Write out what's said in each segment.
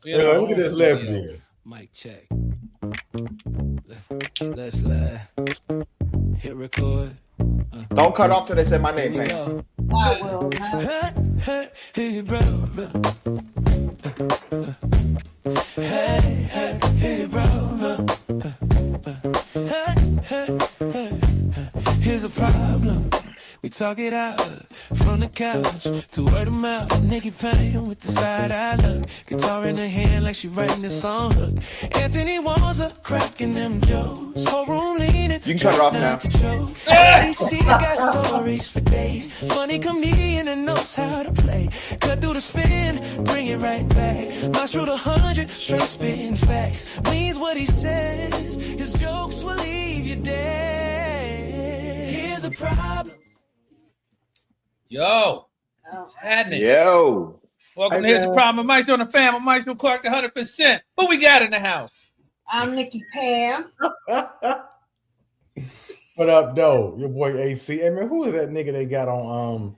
Look at this lesbian. Mic check. Let's hit record. Don't cut off till they say my Here name, we Pam. go. I will not. Hey, bro. Hey, bro. Here's a problem. We talk it out from the couch to word of mouth. Nikki Payne with the side eye look. Guitar in her hand like she writing a song hook. Anthony Walls up cracking them jokes. Whole room leaning. You can cut it off now. AC got stories for days. Funny comedian and knows how to play. Cut through the spin, bring it right back. March through the 100, straight spitting facts. Means what he says. His jokes will leave you dead. Here's a problem. Yo, what's happening? Yo. Welcome to Here's the Problem. Maestro and the fam. I'm Maestro Clark 100%. Who we got in the house? I'm Nikki Pam. What up, though? Your boy AC. Hey man, who is that nigga they got on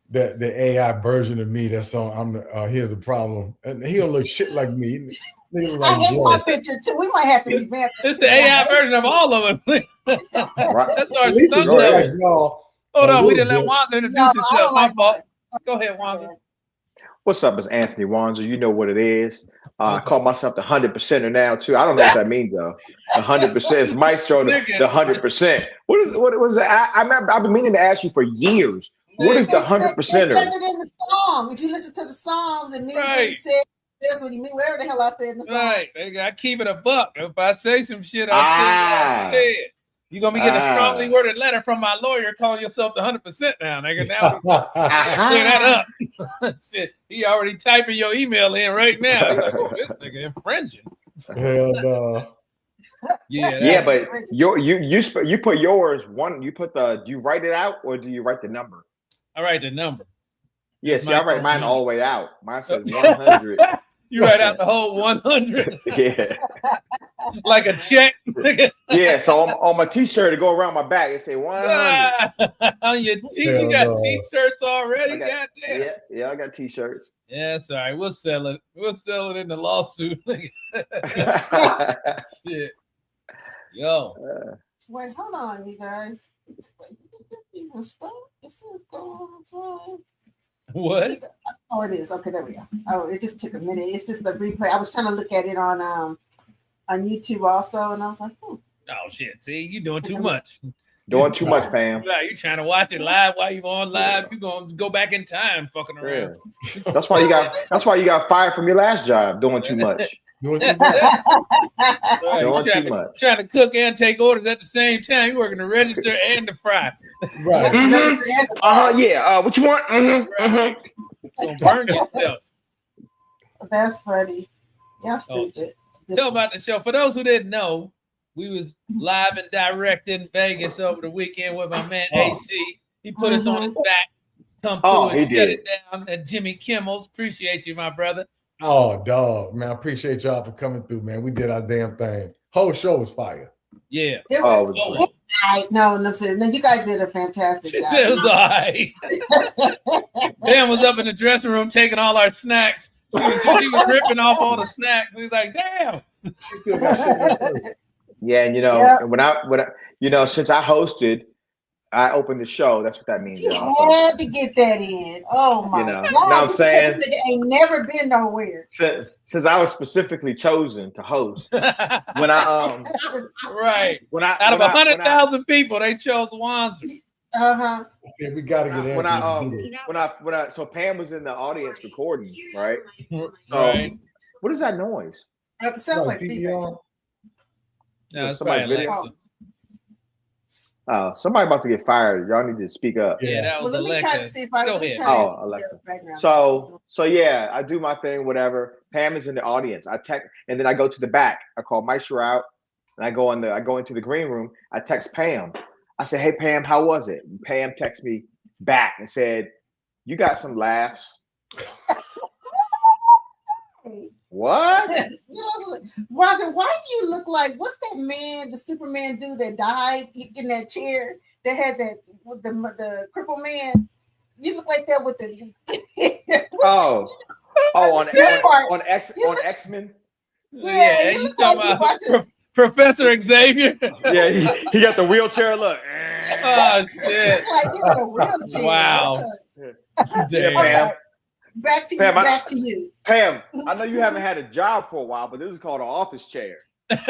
the AI version of me that's on Here's the Problem? And he don't look shit like me. I hate my picture too. We might have to revamp it. It's the AI version of all of them. That's our son. Like y'all. Hold on, we didn't let Wanda introduce himself. My fault. Go ahead, Wanda. What's up? It's Anthony Wanzer. You know what it is. I call myself the 100%er now too. I don't know what that means though. The 100% is Maestro. The 100%. What was that? I remember. I've been meaning to ask you for years. What is the 100%er? It says it in the song. If you listen to the songs, it means what he said. That's what he mean. Whatever the hell I said in the song. Right. I keep it a buck. If I say some shit, I say. You're going to be getting a strongly worded letter from my lawyer calling yourself the 100% now, nigga. Now clear that up. Shit, he already typing your email in right now. He's like, oh, this nigga infringing. Hell no. Yeah, but you put yours one. You put do you write it out or do you write the number? I write the number. Yeah, see, I write mine all the way out. Mine says 100. You write out the whole 100. Yeah. Like a check. Yeah, so on my t-shirt to go around my back, it say 100. On your you got t-shirts already? Goddamn. Yeah, I got t-shirts. Yeah, sorry. We'll sell it. We'll sell it in the lawsuit. Shit. Yo. Wait, hold on, you guys. Even start? It says go on. What? Oh, it is. Okay, there we go. Oh, it just took a minute. It's just the replay. I was trying to look at it on YouTube also, and I was like, oh shit! See, you doing too much. Doing too much, Pam. You trying to watch it live while you on live? You gonna go back in time, fucking around. Yeah. That's why you got fired from your last job. Doing too much. Doing too much. Trying to cook and take orders at the same time. You working the register and the fry. Right. Yeah. What you want? Right. Gonna burn yourself. That's funny. Y'all stupid. Tell about the show. For those who didn't know, we was live and direct in Vegas over the weekend with my man AC. He put us on his back, come through and shut it down at Jimmy Kimmel's. Appreciate you, my brother. Oh, dog, man. I appreciate y'all for coming through, man. We did our damn thing. Whole show was fire. Yeah. No, you guys did a fantastic job. It was all right. Pam was up in the dressing room taking all our snacks. She was ripping off all the snacks. We was like, damn. She still got shit. Yeah, and when I since I hosted, I opened the show. That's what that means. You had to get that in. Oh my God! You know what I'm saying? Ain't never been nowhere. Since I was specifically chosen to host, when I right out of 100,000 people, they chose Wanzer. We gotta get so Pam was in the audience recording, right? So right. What is that noise? It sounds like feedback. No, it's probably Alexa. Somebody about to get fired. Y'all need to speak up. Yeah, that was Alexa. Let me try to see if I can Alexa. So yeah, I do my thing, whatever. Pam is in the audience. I text, and then I go to the back. I call Maestro out, and I go into the green room. I text Pam. I said, "Hey Pam, how was it?" And Pam texted me back and said, "You got some laughs." What? Roger, why do you look like, what's that man, the Superman dude that died in that chair that had that with the crippled man? You look like that with the Oh, on That part. X-Men. Yeah, you you look like talking you about watching. Professor Xavier? Yeah, he got the wheelchair. Look. Oh You shit! look like you're in a wheelchair. Wow. Yeah, Damn. I'm Pam. sorry. Back to you. Pam, Back to you. Pam, I know you haven't had a job for a while, but this is called an office chair. Like,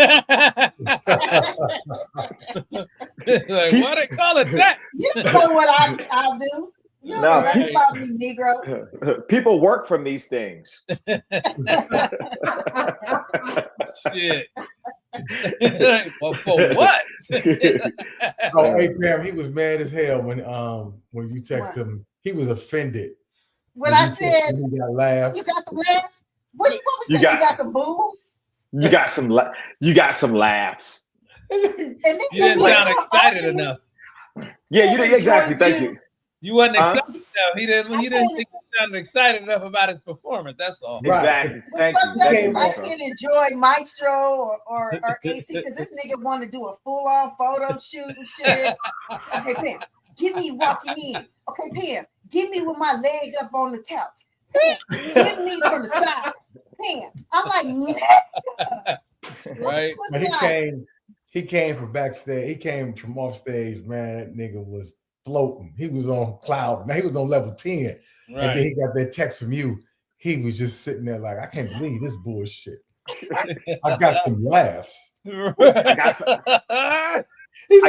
why they call it that? You don't know what I do. You don't know nothing about me, Negro. People work from these things. Shit. Well, for what? Oh, hey Pam, he was mad as hell when you texted him. He was offended. When I said he got laughs. You got some laughs? What was saying? You got some booze? You got some laughs. And you didn't sound excited enough. Yeah, you did exactly. Thank you. You wasn't excited enough. He didn't think he sounded excited enough about his performance. That's all. Exactly. Thank you. I can't enjoy Maestro or AC because this nigga want to do a full-on photo shoot and shit. Okay, Pam, give me walking in. Okay, Pam, give me with my leg up on the couch. Pam, give me from the side. Pam, I'm like, right. But he came from backstage. He came from off stage, man. That nigga was floating. He was on cloud. Now he was on level 10. Right. And then he got that text from you. He was just sitting there like, I can't believe this bullshit. I got some laughs. I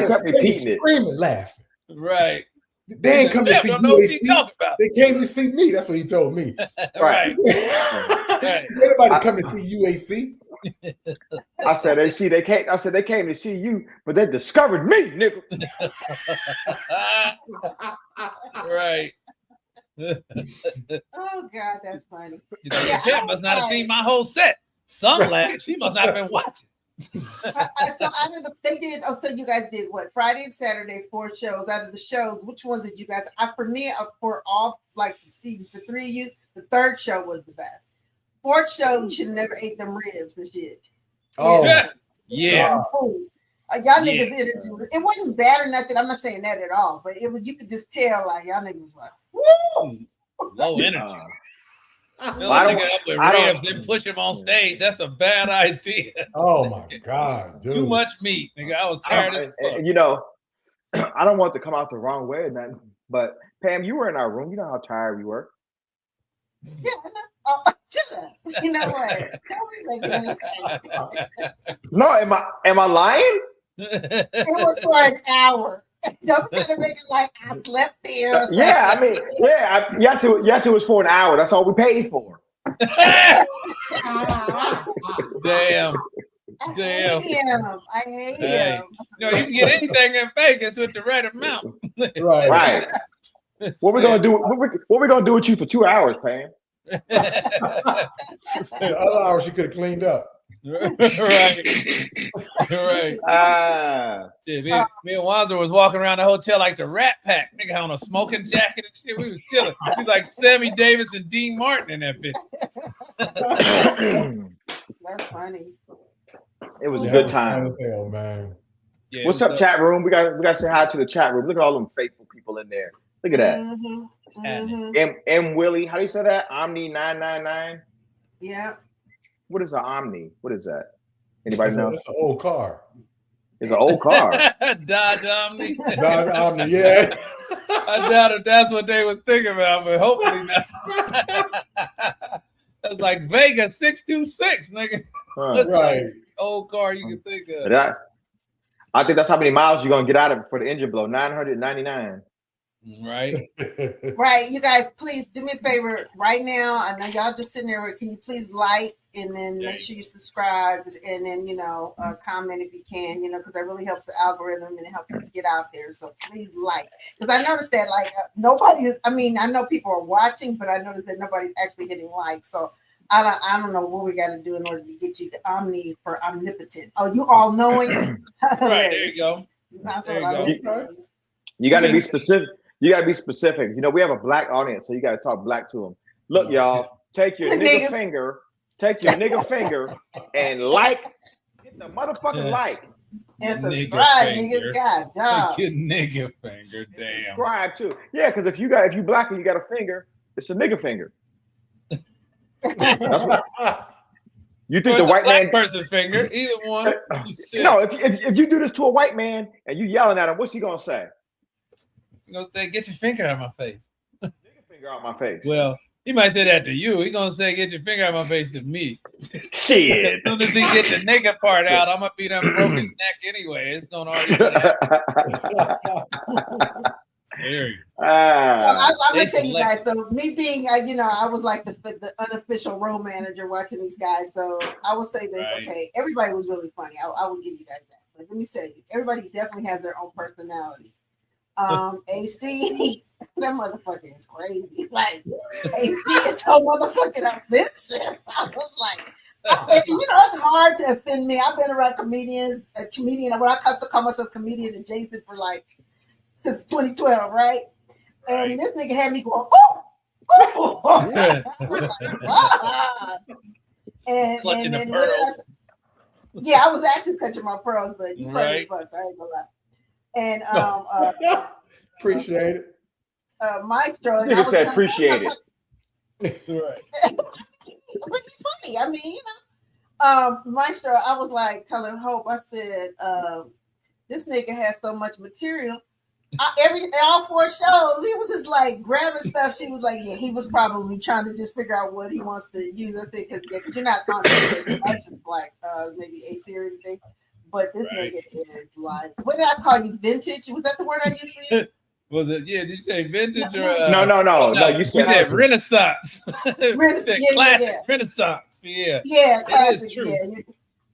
kept repeating it. Screaming, laughing. Right. They ain't come to see UAC. They came to see me. That's what he told me. Right. Anybody come to see UAC? I said they came. I said they came to see you, but they discovered me, nigga. Right. Oh God, that's funny. Pam must not have seen my whole set. Some laugh. She must not have been watching. So out of they did. Oh, so you guys did what? Friday and Saturday, 4 shows. Out of the shows, which ones did you guys? For me, for all like to see the 3 of you, the 3rd show was the best. 4th show, you should have never ate them ribs and shit. Oh, yeah. Food. Y'all niggas energy. It wasn't bad or nothing. I'm not saying that at all, but it was. You could just tell, like y'all niggas was like, woo, low energy. Fill a nigga up with ribs, then push him on stage. That's a bad idea. Oh my God, dude. Too much meat, nigga. I was tired as fuck. You know, I don't want to come out the wrong way or nothing, but Pam, you were in our room. You know how tired we were. Yeah, you know what? No, am I lying? It was for an hour. Don't try to make it like I slept there. Or yeah, I mean, yes, it was for an hour. That's all we paid for. Damn. I hate him. You can get anything in Vegas with the right amount. Right. What we gonna do? What we gonna do with you for 2 hours, Pam? The other hours you could have cleaned up. Right. Shit, me and Wanzer was walking around the hotel like the Rat Pack. Nigga on a smoking jacket and shit. We was chilling. We was like Sammy Davis and Dean Martin in that bitch. That's funny. It was a good time. Hell, man. Yeah, what's up, chat room? We got to say hi to the chat room. Look at all them faithful people in there. Look at that. M Willie, how do you say that? Omni 999. Yeah. What is an Omni? What is that? Anybody know? It's an old car. It's an old car. Dodge Omni. Dodge Omni, yeah. I doubt if that's what they was thinking about, but hopefully not. That's like Vegas 626, nigga. Right. Old car you can think of. I think that's how many miles you're gonna get out of it for the engine blow. 999. Right. Right. You guys, please do me a favor right now. I know y'all just sitting there. Can you please like and then make sure you subscribe and then comment if you can, because that really helps the algorithm and it helps us get out there. So please like, because I noticed that nobody is. I mean, I know people are watching, but I noticed that nobody's actually hitting like. So I don't know what we got to do in order to get you the Omni for omnipotent. Oh, you all knowing. Right, there you go. That's there what you go. You got to be specific. You got to be specific. We have a black audience, so you got to talk black to them. Look, y'all, take your nigga finger, and hit the motherfucking like. And subscribe, niggas. God, dog. Your nigga finger, damn. Subscribe too. Yeah, because if you black and you got a finger, it's a nigga finger. You think the white man person finger? Either one. No, if you do this to a white man and you yelling at him, what's he gonna say? He's gonna say, "Get your finger out of my face." Get your finger out of my face. Well, he might say that to you. He's gonna say, "Get your finger out of my face" to me. Shit. As soon as he get the nigga part out, I'm gonna be done broke his neck anyway. It's gonna already Serious. I'm gonna tell you guys. So me being, I was like the unofficial row manager watching these guys. So I will say this. Right. Okay, everybody was really funny. I will give you guys that. But let me say, everybody definitely has their own personality. AC, that motherfucker is crazy. Like AC is so motherfucking offensive. I was like. It's hard to offend me. I've been around a comedian. When I used to call myself comedian adjacent for since 2012, right? And this nigga had me going, oh! And then I was actually clutching my pearls, but you funny as fuck. I ain't gonna lie. And appreciate it. Maestro. Nigga said appreciate it. Right. But it's funny. I mean, Maestro, I was like telling Hope, I said, this nigga has so much material. All 4 shows, he was just like grabbing stuff. She was like, yeah, he was probably trying to just figure out what he wants to use. I said, because you're not constantly as much like maybe AC or anything. But this nigga is like, what did I call you? Vintage? Was that the word I used for you? Was it? Yeah. Did you say vintage No. You said Renaissance. Classic. Yeah. Renaissance. Yeah. Yeah, classic.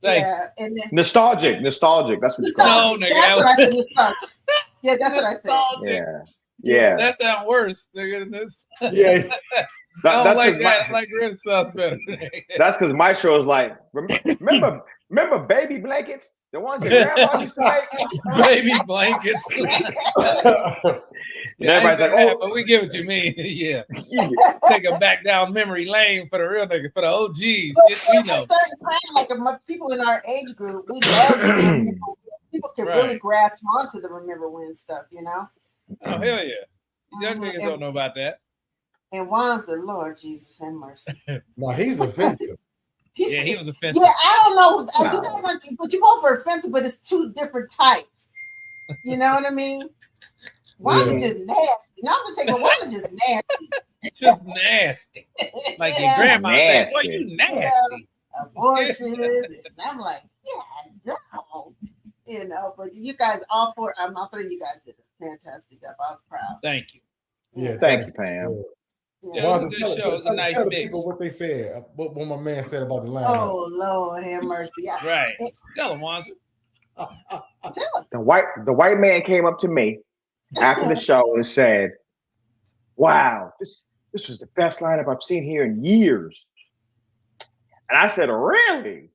Yeah. And then nostalgic. That's what you call it. No, that's what I said. Nostalgic. Yeah, that's what I said. Yeah. That sounds worse. Nigga. Yeah. I don't like that. I like Renaissance better. That's because Maestro is like, remember baby blankets? The ones that grandma used to make? Baby blankets. Everybody's like, oh. But we get what you mean. Yeah. Take them back down memory lane for the real niggas, for the OGs. Shit, we know. Like people in our age group, we love people can really grasp onto the remember when stuff, Oh, hell yeah. Young niggas don't know about that. And Juan's the Lord Jesus have mercy. No, he's offensive. He was offensive. Yeah, I don't know. You guys aren't, but you both are offensive, but it's 2 different types. You know what I mean? Juan's just nasty. No, I'm gonna take it. Juan's just nasty. Just nasty. Like your grandma said, boy, you nasty. Abortions. And I'm like, yeah, no. But you guys, all 3 of you guys did a fantastic job. I was proud. Thank you. Yeah, thank you, Pam. Yeah, it was a good show. It was a nice mix. What they said, what my man said about the line. Oh Lord, have mercy. Right. Tell him, Wanzer. Tell him. The white man came up to me after the show and said, "Wow, this was the best lineup I've seen here in years." And I said, "Really?"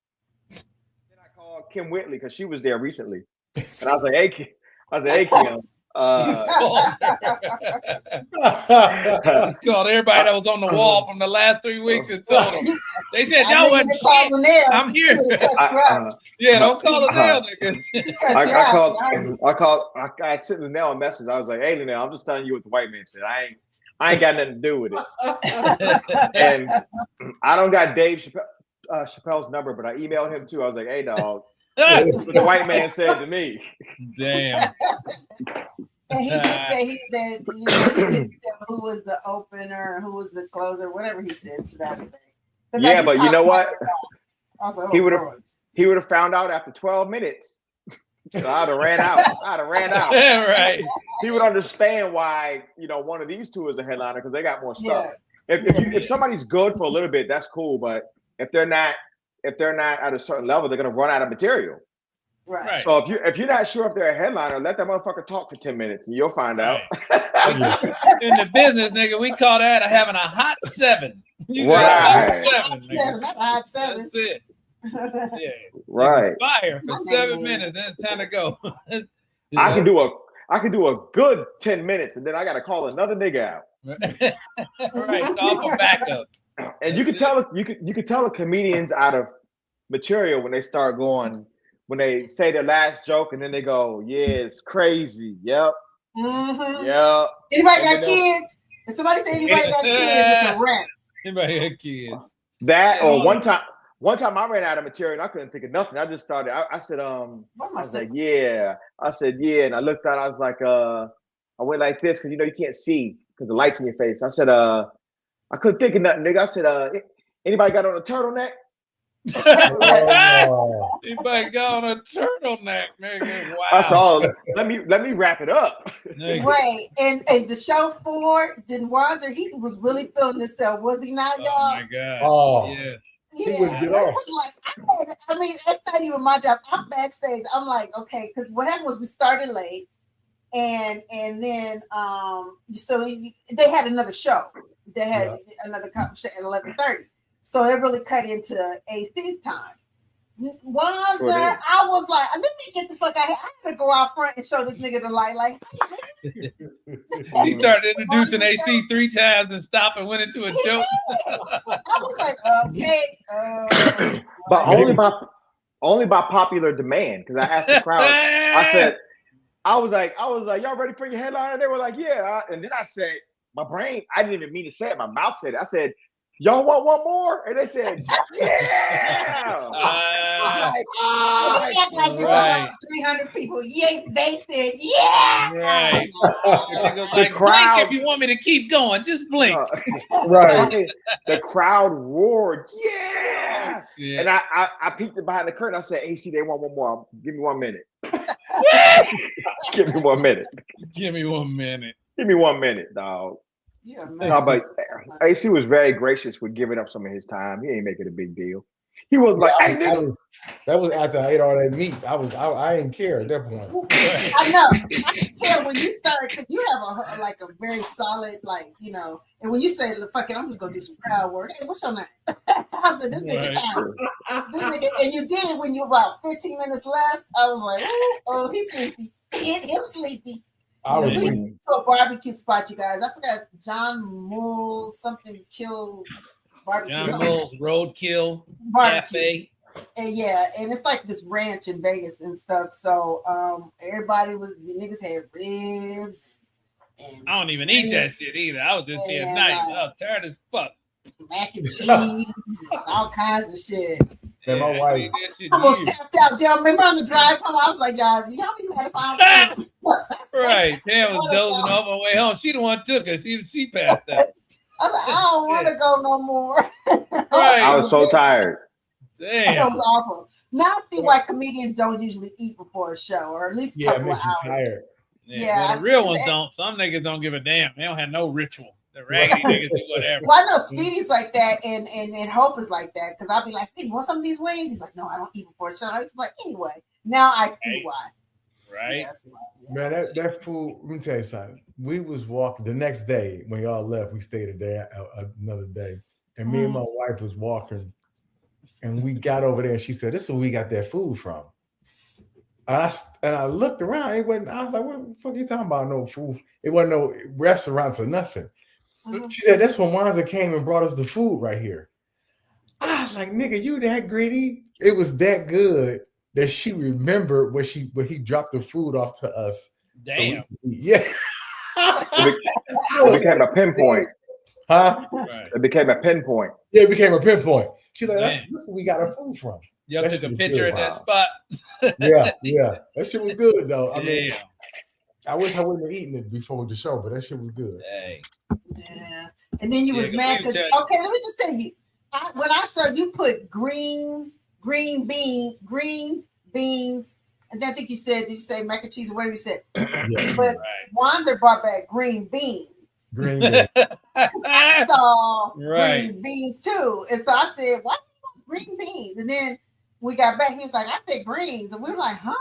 Then I called Kim Whitley because she was there recently, and I was like, "Hey, Kim." Kim. Called everybody that was on the wall from the last 3 weeks and told them. They said, "Y'all wasn't shit. I'm here." Don't call Linnell, niggas. I sent Linnell a message. I was like, "Hey, Linnell, I'm just telling you what the white man said. I ain't got nothing to do with it." And I don't got Dave Chappelle's number, but I emailed him too. I was like, "Hey, dog, that's what the white man said to me." Damn. And he did say he said who was the opener, who was the closer, whatever he said to that effect. Yeah, but you know what? I was like, he would have found out after 12 minutes. So I'd have ran out. Right. He would understand why, one of these 2 is a headliner because they got more stuff. If somebody's good for a little bit, that's cool. But if they're not at a certain level, they're gonna run out of material. Right. So if you're not sure if they're a headliner, let that motherfucker talk for 10 minutes and you'll find out. In the business, nigga, we call that having a hot 7. You got a hot 7. That's it. Yeah. Right. Fire for 7 minutes, then it's time to go. I can do a good 10 minutes and then I gotta call another nigga out. Right. Call for backup. And you can tell the comedians out of material when they start going. When they say their last joke and then they go, "Yeah, it's crazy." Yep. Mm-hmm. Yep. Anybody got kids? If somebody say anybody got kids, it's a wrap. Anybody got kids? That or one time I ran out of material and I couldn't think of nothing. I just started. I said, I was like, yeah. I said, yeah, and I looked out. I was like, I went like this because you can't see because the light's in your face. I said, I couldn't think of nothing, nigga. I said, anybody got on a turtleneck? Anybody got on a turtleneck, nigga? Wow. That's all. Let me wrap it up. Wait, and the show 4, then Wanzer, he was really feeling himself, was he not, y'all? Oh my god. Oh yeah. He would get off. I mean, that's not even my job. I'm backstage. I'm like, okay, because what happened was we started late, and then so they had another show. They had another competition at 11:30, so it really cut into AC's time. Wanzer, I was like, let me get the fuck out here. I had to go out front and show this nigga the light. Like, he started introducing AC 3 times and stopped and went into a joke. I was like, okay, but only by popular demand. Because I asked the crowd, I was like, y'all ready for your headline? And they were like, yeah. And then I said, my brain, I didn't even mean to say it. My mouth said it. I said, y'all want one more? And they said, yeah. Right. 300 people. Yeah, they said, yeah. Right. Like, crowd, blink if you want me to keep going. Just blink. Right. The crowd roared, yeah. Oh, and I peeked behind the curtain. I said, AC, they want one more. Give me 1 minute. Give me 1 minute. Give me 1 minute. Give me 1 minute, dog. Yeah, no, but AC was very gracious with giving up some of his time. He ain't making a big deal. He was like, hey, nigga. That was after I ate all that meat. I didn't care at that point. I know. I can tell when you start, because you have a very solid, and when you say, fuck it, I'm just gonna do some crowd work. Hey, what's your name? I said, this nigga time. This nigga, and you did it when you were about 15 minutes left. I was like, oh, he's sleepy. Him sleepy. I was to a barbecue spot, you guys. I forgot it's John Mull something killed barbecue. John Mull's Roadkill Cafe. And and it's like this ranch in Vegas and stuff. So the niggas had ribs. And I don't even eat that shit either. I was just being nice. I was tired as fuck. Mac and cheese and all kinds of shit. Yeah, my wife almost tapped out there. Remember on the drive home, I was like, y'all be mad if I don't. Right. Pam was dozing off on the way home. She the one took her. She passed out. I was like, I don't want to go no more. Right. I was so tired. Damn. That was awful. Now I see why comedians don't usually eat before a show, or at least a couple of hours. Tired. Yeah, the real ones don't. Some niggas don't give a damn. They don't have no ritual. The raggedy niggas do whatever. Well, I know Speedy's like that, and Hope is like that, because I'll be like, Speedy, want some of these wings? He's like, no, I don't eat before a show. I was like, anyway, now I see why. Right? Yeah. Man, that food, let me tell you something. We was walking the next day when y'all left, we stayed a day, another day. And me and my wife was walking, and we got over there, and she said, this is where we got that food from. And I looked around, I was like, what the fuck are you talking about? No food. It wasn't no restaurants or nothing. She said, that's when Wanzer came and brought us the food right here. I was like, nigga, you that greedy? It was that good that she remembered when he dropped the food off to us. Damn. So it became a pinpoint. Huh? Right. It became a pinpoint. Yeah, it became a pinpoint. She's like, this is where we got our food from. Y'all took a picture at that spot. Yeah. That shit was good though. I mean, Damn. I wish I wouldn't have eaten it before the show, but that shit was good. Hey. Yeah. And then you was mad because, okay, let me just tell you, when I saw you put beans, and then I think did you say mac and cheese or whatever you said? Yeah. But Wanzer brought back green beans. Green beans. I saw green beans too. And so I said, why do you want green beans? And then we got back, he was like, I said greens. And we were like, huh?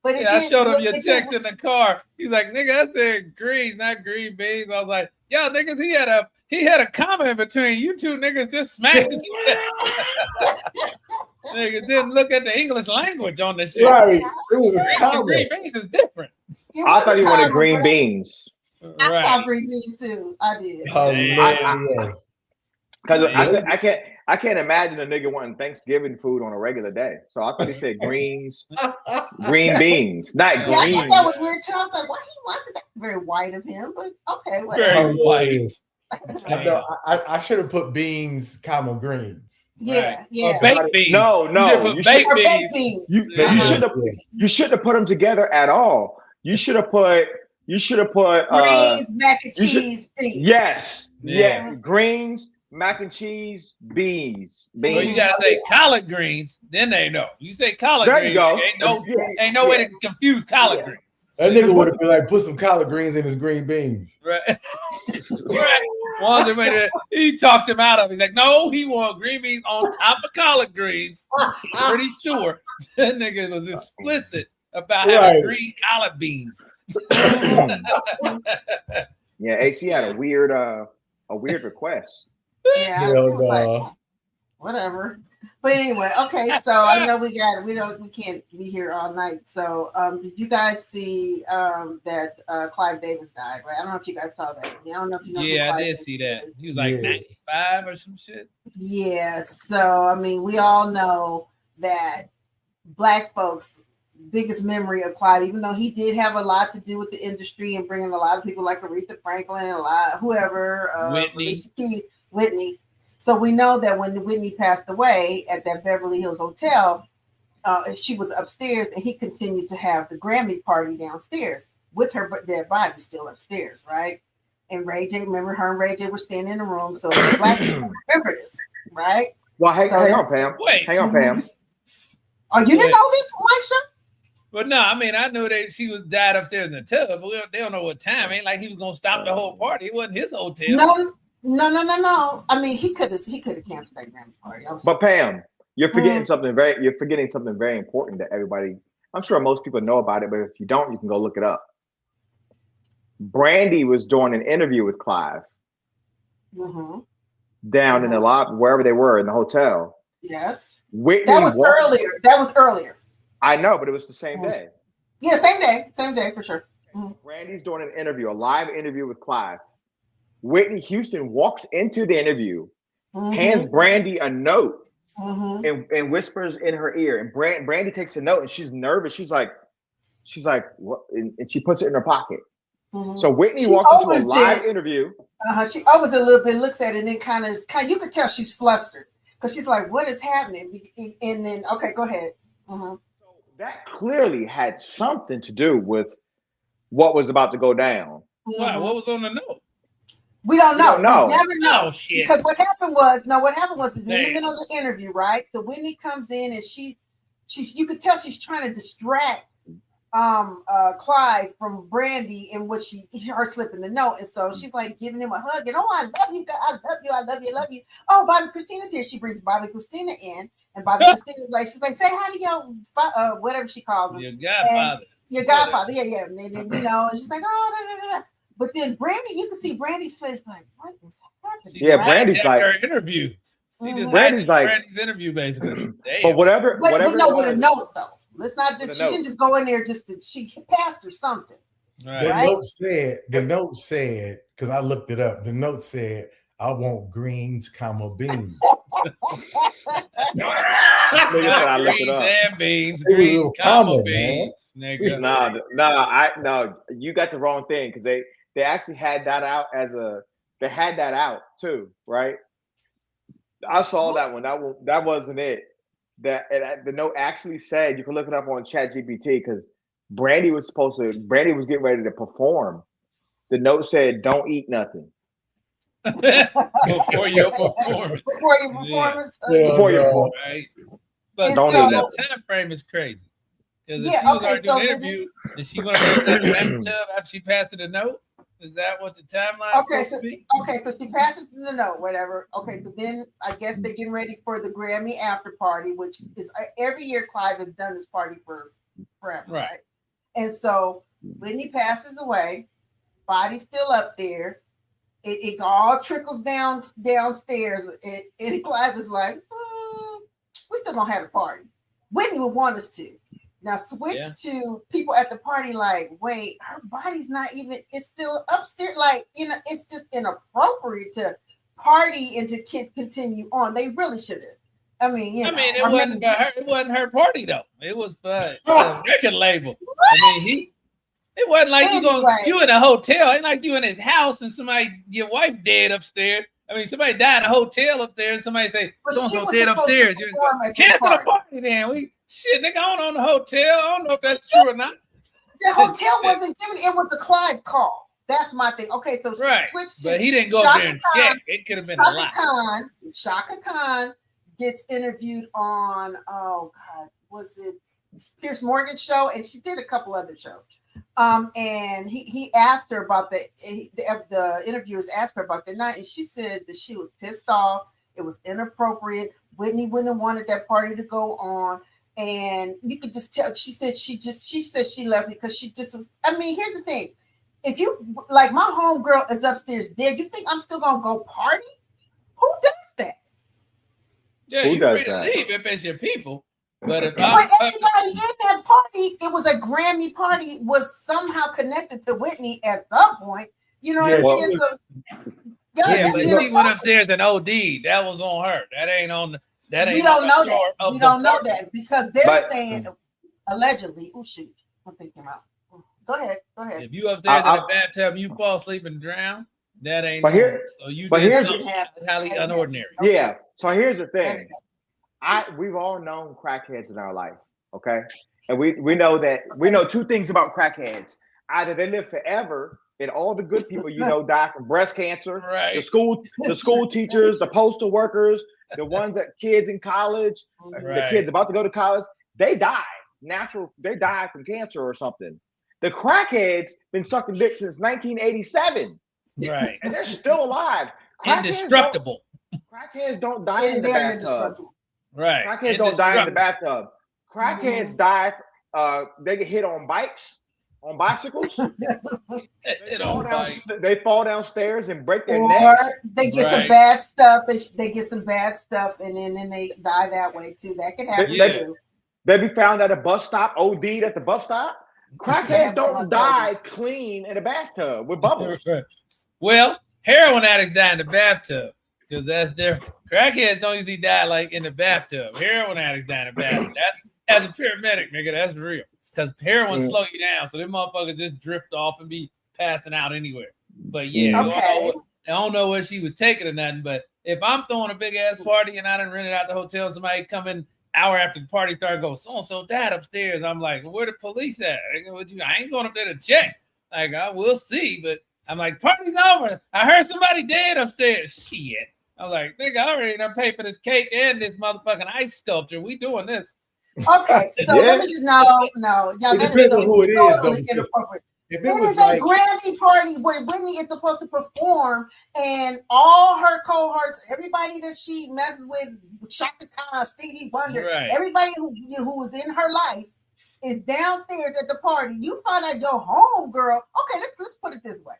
But I showed him your text in the car. He's like, nigga, I said greens, not green beans. I was like, yo, niggas, he had a comment between you two niggas just smashing. Niggas didn't look at the English language on the shit. Right. It was a comment. Green beans is different. I thought you wanted green beans. I thought green beans too. I did. Because I can't imagine a nigga wanting Thanksgiving food on a regular day. So I thought he said greens, green beans, not green. I thought that was weird too. I was like, why is it that's very white of him? But okay, whatever. Very white. I should have put beans, greens. Yeah, right. yeah. Or baked beans. No, You baked beans. You should have put them together at all. You should have put greens, mac and cheese, beans. Yes. Yeah. Greens, mac and cheese, beans. Well, you gotta say collard greens, then they know. You say collard there greens, you go. Ain't no way to confuse collard greens. That nigga would have been like, put some collard greens in his green beans. Right. Right. He talked him out of it. He's like, no, he want green beans on top of collard greens. Pretty sure that nigga was explicit about having green collard beans. Yeah, AC had a weird request. Yeah, it was like whatever. But anyway, okay, so I know we can't be here all night. So did you guys see that Clive Davis died, right? I don't know if you guys saw that. I don't know if you know. Yeah, I did see that. He was like 95 or some shit. Yeah, so I mean, we all know that Black folks' biggest memory of Clive, even though he did have a lot to do with the industry and bringing a lot of people like Aretha Franklin and whoever, Whitney. So we know that when Whitney passed away at that Beverly Hills hotel, she was upstairs and he continued to have the Grammy party downstairs with her dead body still upstairs, right? And Ray J, remember her and Ray J were standing in the room, so Black people remember this, right? Well, hang on, Pam. Hang on, Pam. Oh, you didn't know this, Maestro? But no, I mean, I knew that she was died upstairs in the tub, but they don't know what time. Ain't like he was gonna stop the whole party. It wasn't his hotel. No. I mean, he could have canceled that Grammy party. But Pam, you're forgetting something very important that everybody. I'm sure most people know about it, but if you don't, you can go look it up. Brandy was doing an interview with Clive down in the lobby, wherever they were in the hotel. Yes, Whitney that was earlier. I know, but it was the same day. Yeah, same day for sure. Brandy's doing an interview, a live interview with Clive. Whitney Houston walks into the interview, hands Brandy a note, and whispers in her ear. And Brandy takes a note, and she's nervous. She's like, what? And she puts it in her pocket. So Whitney walks into a live interview. She always a little bit looks at it and then kind of you could tell she's flustered because she's like, "What is happening?" And then, okay, go ahead. So that clearly had something to do with what was about to go down. What was on the note? We don't know. We never know. Oh, shit. Because what happened was in the middle of the interview, right? So Whitney comes in and she's you could tell she's trying to distract Clive from Brandy and what her slipping the note. And so she's like giving him a hug and, oh, I love you, I love you. Oh, Bobby Christina's here. She brings Bobby Christina in, and Bobby Christina's like, she's like, say hi to your whatever she calls him. Your godfather. Your godfather, yeah. And then, and she's like, oh, But then Brandy, you can see Brandy's face like, what is happening? Yeah, Brandy's like her interview. She just Brandy's like Brandy's interview basically. But whatever. With a note though. Let's not just. She didn't just go in there. She passed or something. Right. The note said, because I looked it up. The note said, "I want greens, beans." I looked it up. And beans, greens, beans. No, you got the wrong thing because they actually had that out too, right? I saw that one. That wasn't it. The note actually said, you can look it up on ChatGPT because Brandy was getting ready to perform. The note said, "Don't eat nothing." Before your performance. Before your performance. Right. But the time frame is crazy. Because if she was already doing an interview, is she going to be in the tub after she passed it a note? Is that what the timeline is supposed to be? Okay, so she passes the note, whatever. Okay, so then I guess they're getting ready for the Grammy after party, which is every year Clive has done this party for forever, right? And so Whitney passes away, body's still up there. It all trickles downstairs, and Clive is like, we still don't have a party. Whitney would want us to. Now switch to people at the party like, wait, her body's not even, it's still upstairs. Like, it's just inappropriate to party and to continue on. They really should have. It wasn't her party though. It was the record label. What? It wasn't like Anyway. you in a hotel. Ain't like you in his house and your wife dead upstairs. I mean, somebody died in a hotel up there and somebody say, so-and-so dead upstairs. Cancel the party then. Shit, nigga, I don't own the hotel. I don't know if that's true or not. The hotel wasn't given. It was a Clive call. That's my thing. Okay, so right. switch but he didn't go up there and check. It could have been a lot. Shaka Khan gets interviewed on, oh God, was it Pierce Morgan's show? And she did a couple other shows. And he asked her about the interviewers asked her about the night, and she said that she was pissed off. It was inappropriate. Whitney wouldn't have wanted that party to go on. And you could just tell, she said she left because she just was. I mean, here's the thing. If you like, my homegirl is upstairs dead, you think I'm still gonna go party? Who does that? Yeah, Who you're free does to that? leave if it's your people. But everybody in that party, it was a Grammy party, was somehow connected to Whitney at some point. You know what I'm saying? So, but she went upstairs and OD. That was on her. That ain't on. That ain't. We don't know that. We don't know that because they're saying allegedly. Oh shoot! One thing came out. Go ahead. If you upstairs in the bathtub, you fall asleep and drown. That ain't. So you. But here's highly unordinary. Yeah. So here's the thing. We've all known crackheads in our life, okay? And we know two things about crackheads. Either they live forever, and all the good people die from breast cancer. Right. The school teachers, the postal workers, the ones that kids in college, the kids about to go to college, they die. They die from cancer or something. The crackheads been sucking dick since 1987. Right. And they're still alive. Indestructible. Crackheads don't die in the bathtub. Right. Crackheads don't die in the bathtub. Crackheads die. They get hit on bicycles. They fall downstairs and break their necks. They get some bad stuff. They get some bad stuff, and then they die that way too. That can happen too. They be found at a bus stop, OD'd at the bus stop. Crackheads don't die clean in a bathtub with bubbles. Well, heroin addicts die in the bathtub because that's different. Crackheads don't usually die like in the bathtub. Heroin addicts die in the bathtub. That's as a paramedic, nigga. That's real. Because heroin slow you down, so them motherfuckers just drift off and be passing out anywhere. But yeah, I don't know what she was taking or nothing. But if I'm throwing a big ass party and I done rented out the hotel, somebody come in hour after the party started, go so and so died upstairs. I'm like, well, where the police at? I ain't going up there to check. Like, we'll see. But I'm like, party's over. I heard somebody dead upstairs. Shit. I was like, nigga, I already done paid for this cake and this motherfucking ice sculpture. We doing this. Okay, so let me just no. It depends on who it is, though. Inappropriate. If there was a Grammy party where Whitney is supposed to perform, and all her cohorts, everybody that she messes with, Shaka Khan, Stevie Wonder, everybody who was in her life is downstairs at the party. You find out your home girl. Okay, let's put it this way: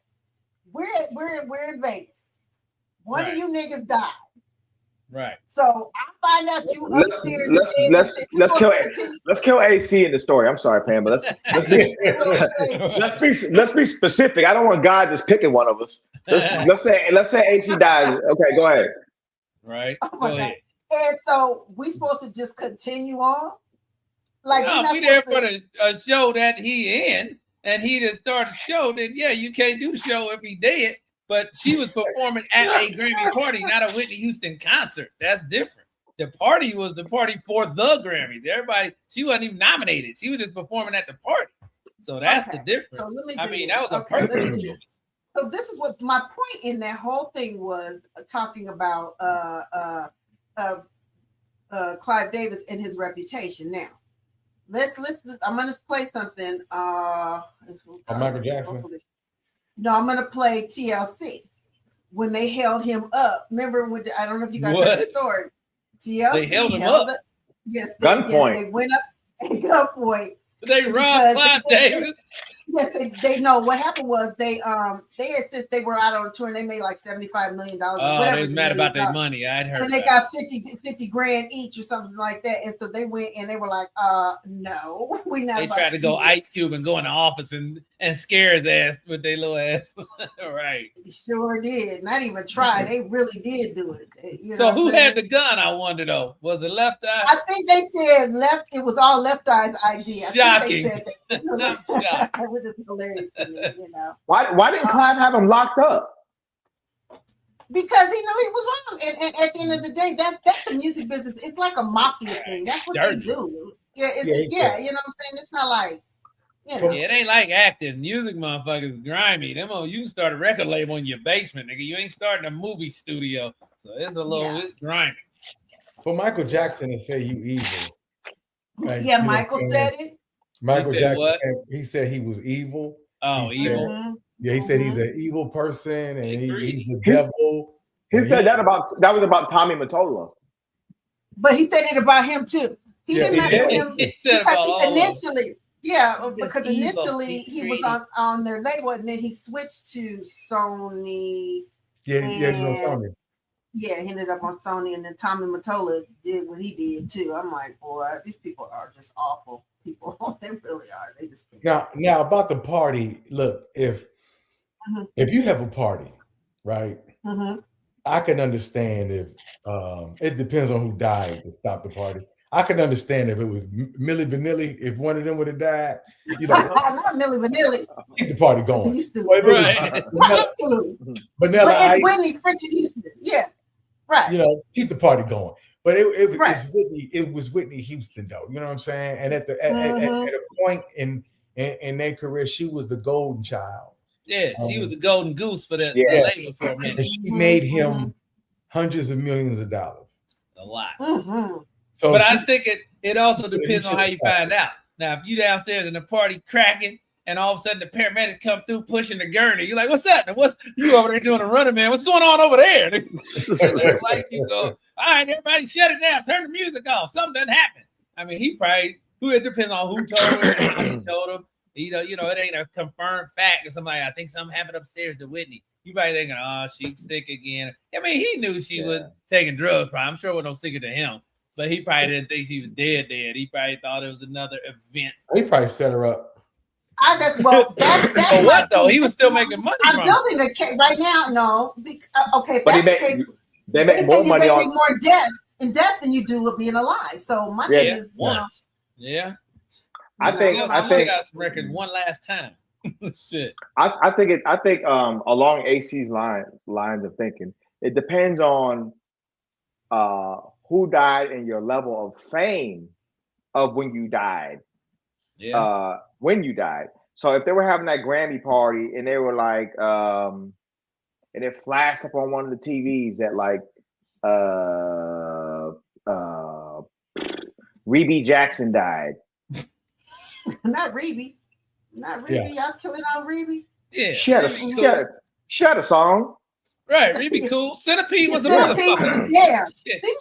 we're in Vegas. One of you niggas died. Right. So I find out you upstairs. Let's kill AC in the story. I'm sorry, Pam, but let's be specific. I don't want God just picking one of us. Let's say AC dies. Okay, go ahead. Right. Oh my God. And so we supposed to just continue on. Like no, we there for a show that he in, and he just started the show. Then you can't do the show if he dead. But she was performing at a Grammy party, not a Whitney Houston concert. That's different. The party was the party for the Grammys. Everybody, she wasn't even nominated. She was just performing at the party. So that's the difference. So let me that was a perfect choice. So this is what my point in that whole thing was talking about Clive Davis and his reputation. Now, let's I'm gonna play something. Michael Jackson. No, I'm going to play TLC when they held him up. Remember when I don't know if you guys heard the story. TLC they held him up. Yes, gunpoint. They went up at gunpoint. They robbed Clive Davis. Yes, they know what happened was they they had said they were out on tour and they made like $75 million. Oh, whatever they was mad about their money. I'd heard. And they got 50 grand each or something like that. And so they went and they were like, no, we not. They tried to go Ice Cube and go in the office and scare his ass with their little ass. Right. Sure did. Not even try. They really did do it. So who had the gun? I wonder though. Was it Left Eye? I think they said Left. It was all Left Eye's idea. Shocking. I think they said that. Which is hilarious to me. You know. Why didn't Clive have him locked up? Because he knew he was wrong, and at the end of the day, that's the music business. It's like a mafia thing. That's what they do. Yeah, you know what I'm saying. It's not like, you know. Yeah, it ain't like acting. Music, motherfuckers, grimy. Them, you can start a record label in your basement, nigga. You ain't starting a movie studio, so it's a little it's grimy. But Michael Jackson to say you evil. Yeah, Michael said it. Michael Jackson. He said he was evil. Oh, evil. Yeah, he said he's an evil person and he's the devil. He said that was about Tommy Mottola. But he said it about him too. He didn't mess with him because initially. Yeah, because initially he was on their label and then he switched to Sony. Yeah, Sony. Yeah, he ended up on Sony, and then Tommy Mottola did what he did too. I'm like, boy, these people are just awful people. They really are. They just can't. Now about the party. Look, if you have a party, right? I can understand if it depends on who died to stop the party. I can understand if it was Milli Vanilli, if one of them would have died, you know. Not Milli Vanilli. Keep the party going. Right. Vanilla Ice. Whitney freaking Houston. Yeah. Right. You know, keep the party going. But it was Whitney Houston though. You know what I'm saying? And at a point in their career, she was the golden child. Yeah, she was the golden goose for the label for a minute. And she made him hundreds of millions of dollars. A lot. So but I think it also depends on how you find out. Now, if you downstairs in the party cracking and all of a sudden the paramedics come through pushing the gurney, you're like, what's that? What's you over there doing a running man? What's going on over there? Like you go, all right, everybody shut it down, turn the music off. Something doesn't happen. I mean, it depends on who told him, how he told him. You know, it ain't a confirmed fact or somebody. I think something happened upstairs to Whitney. You probably thinking, oh, she's sick again. I mean, he knew she was taking drugs. I'm sure it was no secret to him. But he probably didn't think she was dead. He probably thought it was another event. He probably set her up. That's but what though? He was still making money. I'm building a case right now. No, okay. But they make more money on more death than you do with being alive. So my thing is once. I think got some records one last time. Shit. I think along AC's lines of thinking, it depends on who died and your level of fame of when you died. Yeah. When you died. So if they were having that Grammy party and they were like, and it flashed up on one of the TVs that like Rebe Jackson died. Not Rebe. Y'all killing out Rebe. Yeah. She had a song. Right, Rebe cool. Centipede was a motherfucker. Yeah.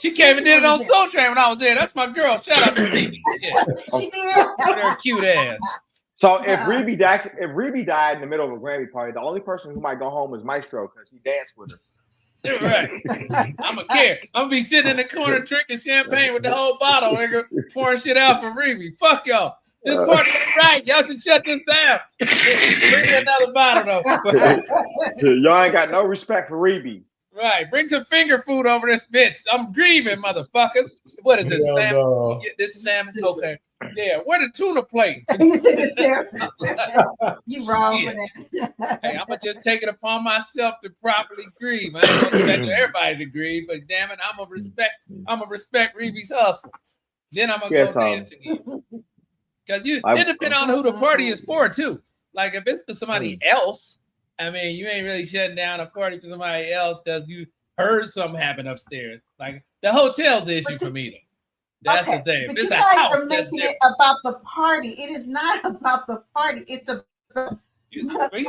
She came and did it on Soul Train when I was there. That's my girl. Shout out to Rebe. Yeah. She did. With her cute ass. So if Rebe died in the middle of a Grammy party, the only person who might go home is Maestro because he danced with her. You're right. I'm gonna be sitting in the corner drinking champagne with the whole bottle, nigga, pouring shit out for Rebe. Fuck y'all. This party ain't right. Y'all should shut this down. Bring me another bottle though. Y'all ain't got no respect for Rebe. Right. Bring some finger food over this bitch. I'm grieving, motherfuckers. What is this, salmon? No. This is salmon? Okay. Yeah. Where the tuna plate? You wrong for that. Hey, I'm gonna just take it upon myself to properly grieve. I ain't gonna expect everybody to grieve, but damn it, I'm gonna respect Rebe's hustle. Then I'm gonna go dance again. Because it depends on who the party is for too. Like if it's for somebody else, I mean, you ain't really shutting down a party for somebody else because you heard something happen upstairs. Like the hotel's the issue for me though. That's the thing. But you guys are making it about the party. It is not about the party. It's about you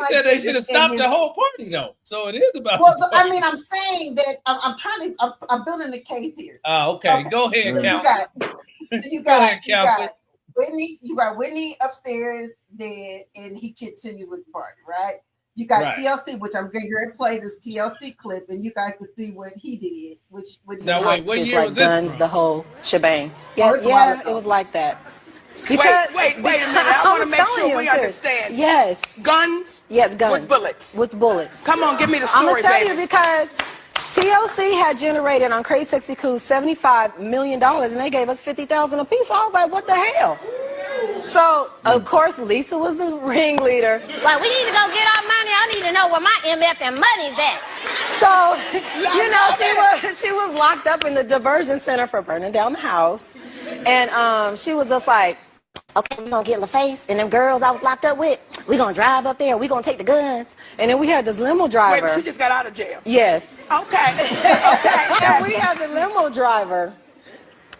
said they should have stopped the whole party though. So it is about I mean, I'm saying that I'm building a case here. Oh, okay. Go ahead, You got Whitney, you got Whitney upstairs dead, and he continues with the party, right? You got TLC, which I'm going to play this TLC clip, and you guys can see what he did. What year was this guns, from? the whole shebang. Yes, yeah, it was like that. Because, wait a minute. I want to make sure we understand. Yes. Guns? Yes, guns. With bullets? With bullets. Come on, give me the story, I'm going to tell baby. you because TLC had generated on Crazy Sexy Cool $75 million, and they gave us $50,000 a piece. So I was like, what the hell? So, of course, Lisa was the ringleader. Like, we need to go get our money. I need to know where my MF and money's at. So, you know, she was locked up in the diversion center for burning down the house. And she was just like, okay, we're going to get LaFace and them girls I was locked up with. We're going to drive up there. We're going to take the guns. And then we had this limo driver. Wait, she just got out of jail? Yes. Okay. And we had the limo driver.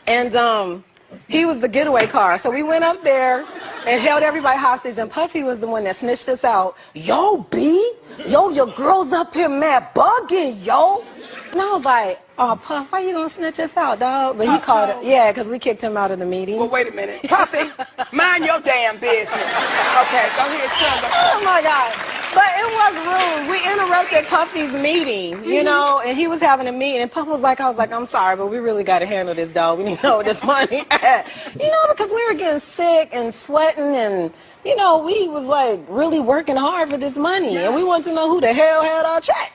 And he was the getaway car. So we went up there and held everybody hostage. And Puffy was the one that snitched us out. Yo, B, yo, your girl's up here mad bugging, yo. And I was like, oh, Puff, why you gonna snitch us out, dog? But he called it, yeah, because we kicked him out of the meeting. Well, wait a minute. Puffy, mind your damn business. Okay, go ahead, Sugar. Oh, my God. But it was rude. We interrupted Puffy's meeting, you know, and he was having a meeting. And Puff was like, I'm sorry, but we really got to handle this, dog. We need to know where this money at. You know, because we were getting sick and sweating and, you know, we was like really working hard for this money. Yes. And we wanted to know who the hell had our check.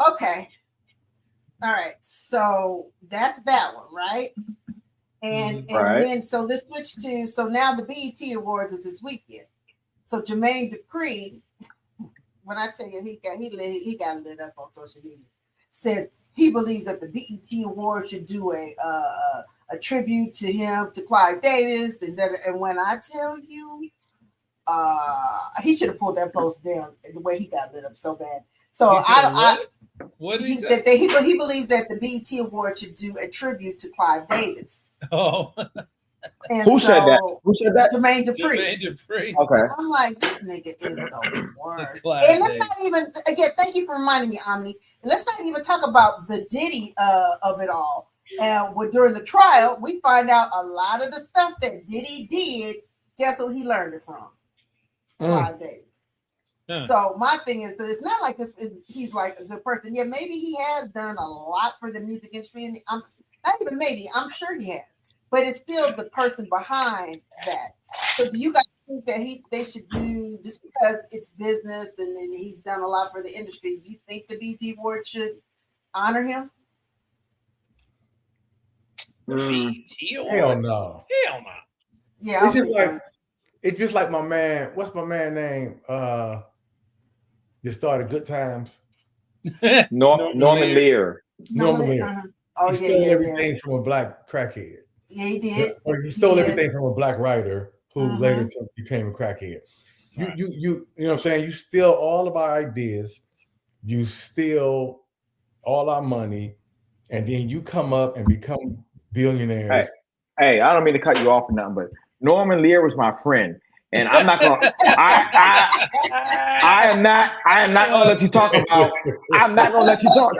Okay. All right. So that's that one, right? And then, so let's switch to, so now the BET Awards is this weekend. So Jermaine Dupri, when I tell you he got lit up on social media, says he believes that the BET Awards should do a tribute to him, to Clive Davis, and when I tell you, he should have pulled that post down the way he got lit up so bad. So what he believes that the BET Award should do a tribute to Clive Davis. Oh. And Who said that? Who said that? Jermaine Dupri. Okay. I'm like, this nigga is the worst. And let's not even, again, thank you for reminding me, Omni. And let's not even talk about the Diddy of it all. And during the trial, we find out a lot of the stuff that Diddy did. Guess who he learned it from? Clive Davis. So my thing is that it's not like he's like a good person. Yeah, maybe he has done a lot for the music industry. And not even maybe, I'm sure he has. But it's still the person behind that. So do you guys think that they should do, just because it's business and he's done a lot for the industry, do you think the BET Award should honor him? Hell no. Hell no. Yeah, it's just like my man. What's my man name? That started Good Times. Norman Lear. Norman Lear. Uh-huh. He stole everything from a black crackhead. Yeah, he did. Or he stole everything from a black writer who later became a crackhead. You know what I'm saying? You steal all of our ideas, you steal all our money, and then you come up and become billionaires. Hey, I don't mean to cut you off or nothing, but Norman Lear was my friend. And I'm not gonna I am not gonna let you talk about I'm not gonna let you talk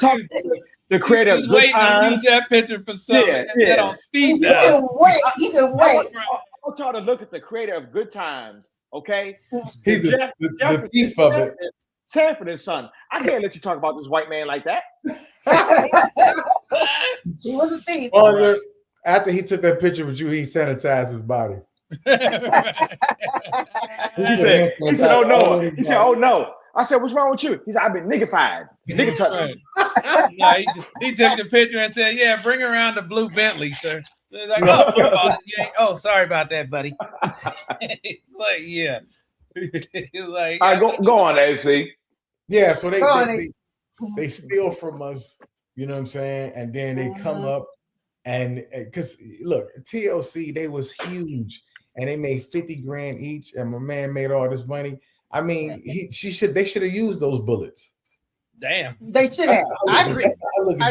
the creator of Good Times. Use that picture for something that on speed dial. He can wait. I want y'all to look at the creator of Good Times, okay? He's the thief of it. Sanford and Son. I can't let you talk about this white man like that. He was a thief. After he took that picture with you, he sanitized his body. He said, oh no. He said, oh no. I said, what's wrong with you? He said, I've been niggified. Nigga touching. No, he took the picture and said, yeah, bring around the blue Bentley, sir. He's like, oh, sorry about that, buddy. He's like, yeah. He's like, all right, go on, AC. Yeah, so they steal from us, you know what I'm saying? And then they come up and because look, TLC, they was huge and they made 50 grand each, and my man made all this money. I mean, they should have used those bullets. Damn. They should have. I agree.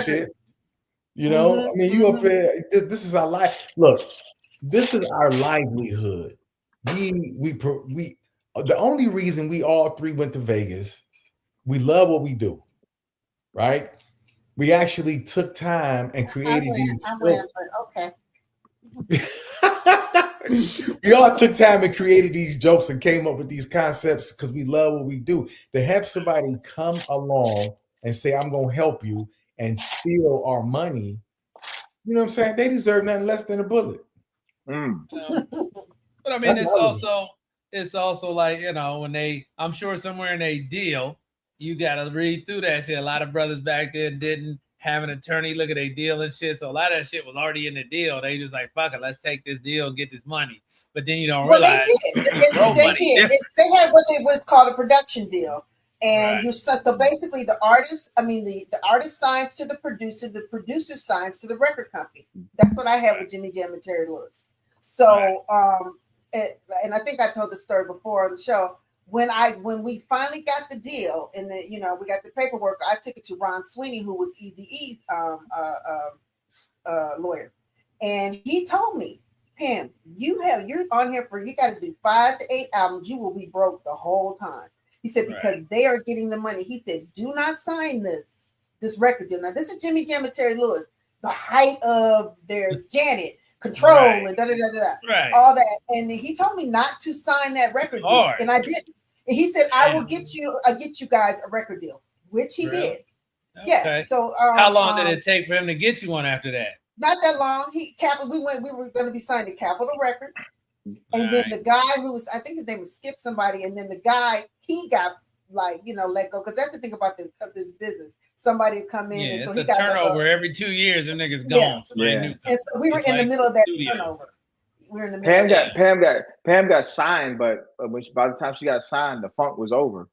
Shit. You know, I mean, you up there, this is our life. Look, this is our livelihood. We the only reason we all three went to Vegas, we love what we do, right? We actually took time and created these. Okay. We all took time and created these jokes and came up with these concepts because we love what we do. To have somebody come along and say, I'm going to help you and steal our money, you know what I'm saying? They deserve nothing less than a bullet. Mm. But I mean, it's also like, you know, when I'm sure somewhere in a deal, you got to read through that shit. A lot of brothers back then didn't have an attorney look at a deal and shit. So a lot of that shit was already in the deal. They just like, fuck it, let's take this deal and get this money. But then you don't realize they did. They had what was called a production deal. And you so basically the artist signs to the producer signs to the record company. That's what I had with Jimmy Jam and Terry Lewis. So and I think I told the story before on the show. When we finally got the deal and we got the paperwork, I took it to Ron Sweeney, who was Eazy-E's lawyer, and he told me, Pam, you're on here you got to do 5 to 8 albums. You will be broke the whole time. He said because they are getting the money. He said, do not sign this record deal. Now this is Jimmy Jam and Terry Lewis, the height of their Janet. Control and all that, and he told me not to sign that record deal, and I didn't. And he said, "I will get you guys a record deal," which he did. Okay. Yeah. So how long did it take for him to get you one after that? Not that long. We were going to be signed to Capitol Records, and then the guy who was, I think his name was Skip somebody, and then the guy he got let go because that's the thing about this business. Somebody would come in, and so he got turnover every 2 years. Them niggas gone. And so we were in the middle of that turnover. We were in the middle. Pam got signed, but by the time she got signed, the funk was over.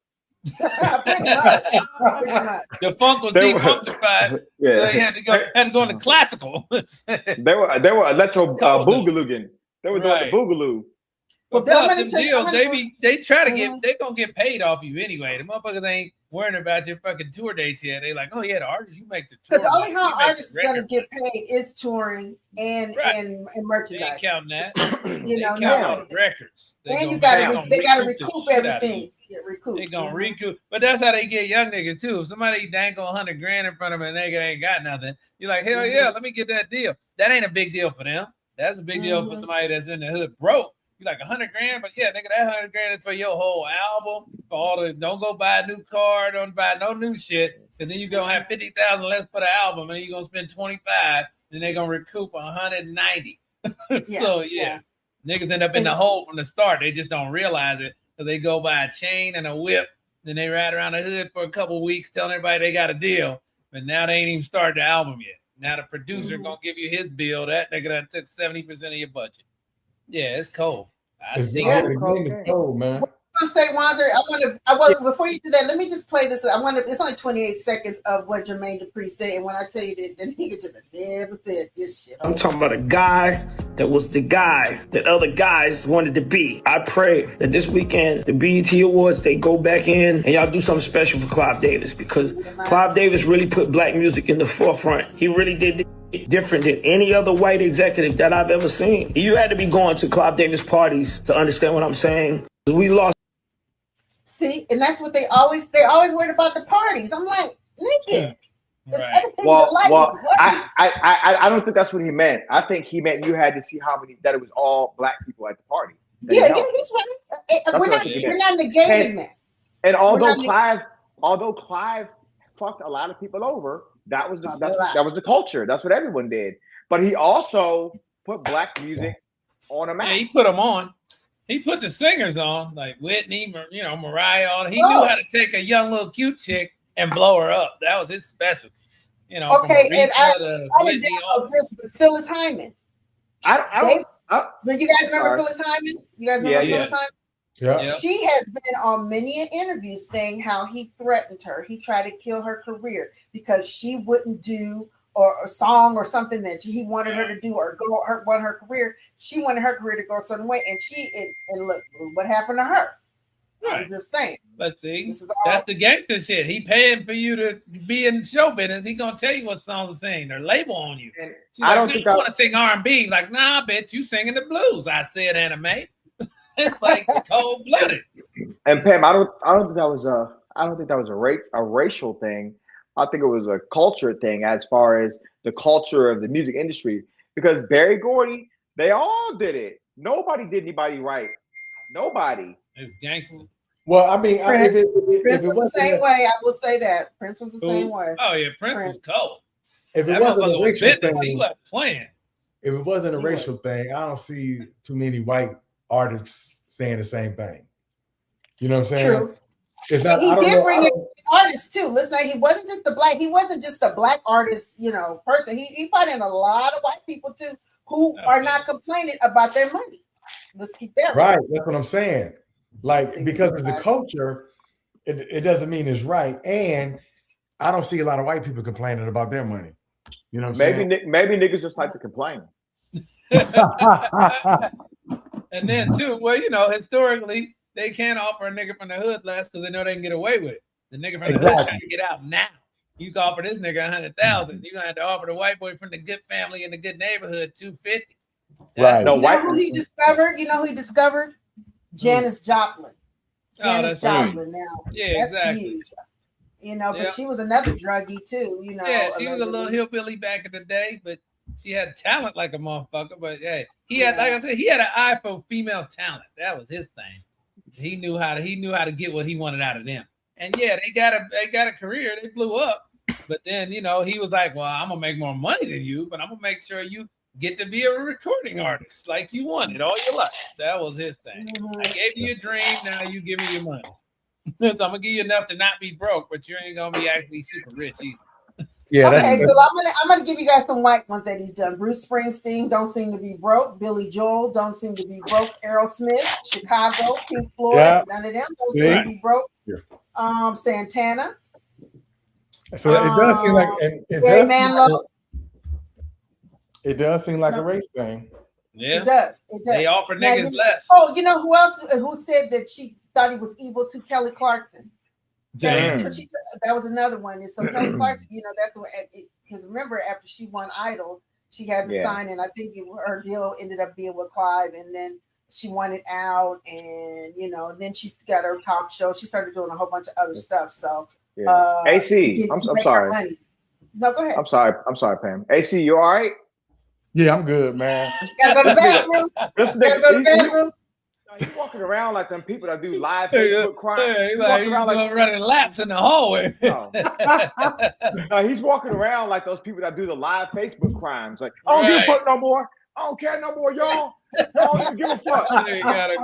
Pretty much. The funk was defunctified. So they had to go into classical. they were electro boogaloo. They were doing the boogaloo. But plus, the deals, they try to get, they gonna get paid off you anyway. The motherfuckers ain't worrying about your fucking tour dates yet. They like, oh yeah, the artist, you make the tour. Because the only how artists is gonna get paid is touring and merchandise. They ain't counting that. Records. And they gotta recoup everything. They gonna recoup, but that's how they get young niggas too. If somebody dangle $100 grand in front of them and nigga ain't got nothing, you're like, hell yeah, let me get that deal. That ain't a big deal for them. That's a big deal for somebody that's in the hood broke. You like $100 grand, but yeah, nigga, that $100 grand is for your whole album. For all the, don't go buy a new car, don't buy no new shit, and then you gonna have 50,000 less for the album, and you gonna spend 25, and they gonna recoup 190. So niggas end up in the hole from the start. They just don't realize it because they go buy a chain and a whip, then they ride around the hood for a couple weeks telling everybody they got a deal, but now they ain't even started the album yet. Now the producer gonna give you his bill. That nigga done took 70% of your budget. Yeah, it's cold. It's cold, man. I say, Wanzer, before you do that, let me just play this. It's only 28 seconds of what Jermaine Dupri said, and when I tell you that, the nigga never said this shit. I'm talking about a guy that was the guy that other guys wanted to be. I pray that this weekend, the BET Awards, they go back in and y'all do something special for Clive Davis, because Clive Davis really put black music in the forefront. He really did different than any other white executive that I've ever seen. You had to be going to Clive Davis parties to understand what I'm saying. We lost. See, and that's what they always worried about, the parties. I'm like, nigga. I don't think that's what he meant. I think he meant you had to see that it was all black people at the party. He's right. We're not negating that. And although Clive fucked a lot of people over, that was the culture. That's what everyone did. But he also put black music on a map. Yeah, he put them on. He put the singers on, like Whitney, Mariah on. He knew how to take a young little cute chick and blow her up. That was his specialty. Okay, and I didn't know this, but Phyllis Hyman. Do you guys remember Phyllis Hyman? You guys remember Phyllis Hyman? Yeah. She has been on many an interview saying how he threatened her. He tried to kill her career because she wouldn't do a song or something that he wanted her to do or want her career. She wanted her career to go a certain way, and look what happened to her. Right. I'm just saying. Let's see. That's the gangster shit. He paying for you to be in show business. He gonna tell you what songs to sing. They're label on you. I don't think I want to sing R&B. Like, nah, bitch, you singing the blues. I said anime. It's like cold blooded. And Pam, I don't think that was a racial thing. I think it was a culture thing, as far as the culture of the music industry. Because Berry Gordy, they all did it. Nobody did anybody right. Nobody. It was gangster. Well, I mean, Prince, if it was the same way. I will say that Prince was the same way. Oh yeah, Prince was cold. If it wasn't a racial thing, he wasn't playing. If it wasn't a racial thing, I don't see too many white artists saying the same thing. You know what I'm saying? True. It's not. He did bring in artists too. Listen, he wasn't just the black. He wasn't just a black artist, person. He brought in a lot of white people too, who are not complaining about their money. Let's keep that right. That's what I'm saying. Like, because it's a culture, it doesn't mean it's right. And I don't see a lot of white people complaining about their money. You know what I'm saying? Maybe niggas just like to complain. And then too, well, historically, they can't offer a nigga from the hood less because they know they can get away with it. The nigga from the hood trying to get out now. You can offer this nigga 100,000. You're gonna have to offer the white boy from the good family in the good neighborhood 250. Right. You know who he discovered? Janis Joplin. Janis Joplin. Now, yeah, that's exactly. huge. But she was another druggie too. Yeah, she was a little hillbilly back in the day, but she had talent like a motherfucker. But hey, he had, like I said, he had an eye for female talent. That was his thing. He knew how to get what he wanted out of them. And yeah, they got a career. They blew up. But then he was like, well, I'm gonna make more money than you, but I'm gonna make sure you get to be a recording artist like you wanted all your life. That was his thing. I gave you a dream. Now you give me your money. So I'm gonna give you enough to not be broke, but you ain't gonna be actually super rich either. Yeah. Okay, so I'm gonna give you guys some white ones that he's done. Bruce Springsteen don't seem to be broke. Billy Joel don't seem to be broke. Aerosmith, Chicago, Pink Floyd, none of them don't seem to be broke. Yeah. Santana. So it does seem like it does seem like a race thing. Yeah, it does. They offer niggas less. Oh, you know who else? Who said that she thought he was evil too? Kelly Clarkson. Damn. That was another one. And so Kelly Clarkson, that's what. Because remember, after she won Idol, she had to sign, and I think her deal ended up being with Clive, and then she wanted out, and then she got her talk show. She started doing a whole bunch of other stuff. So, AC, I'm sorry. No, go ahead. I'm sorry, Pam. AC, you all right? Yeah, I'm good, man. Gotta go to the bathroom. Gotta go to the bathroom. He's walking around like them people that do live Facebook crime. He's walking around like running laps in the hallway. No, he's walking around like those people that do the live Facebook crimes. Like, I don't give a fuck no more. I don't care no more, y'all. I don't even give a fuck. He got a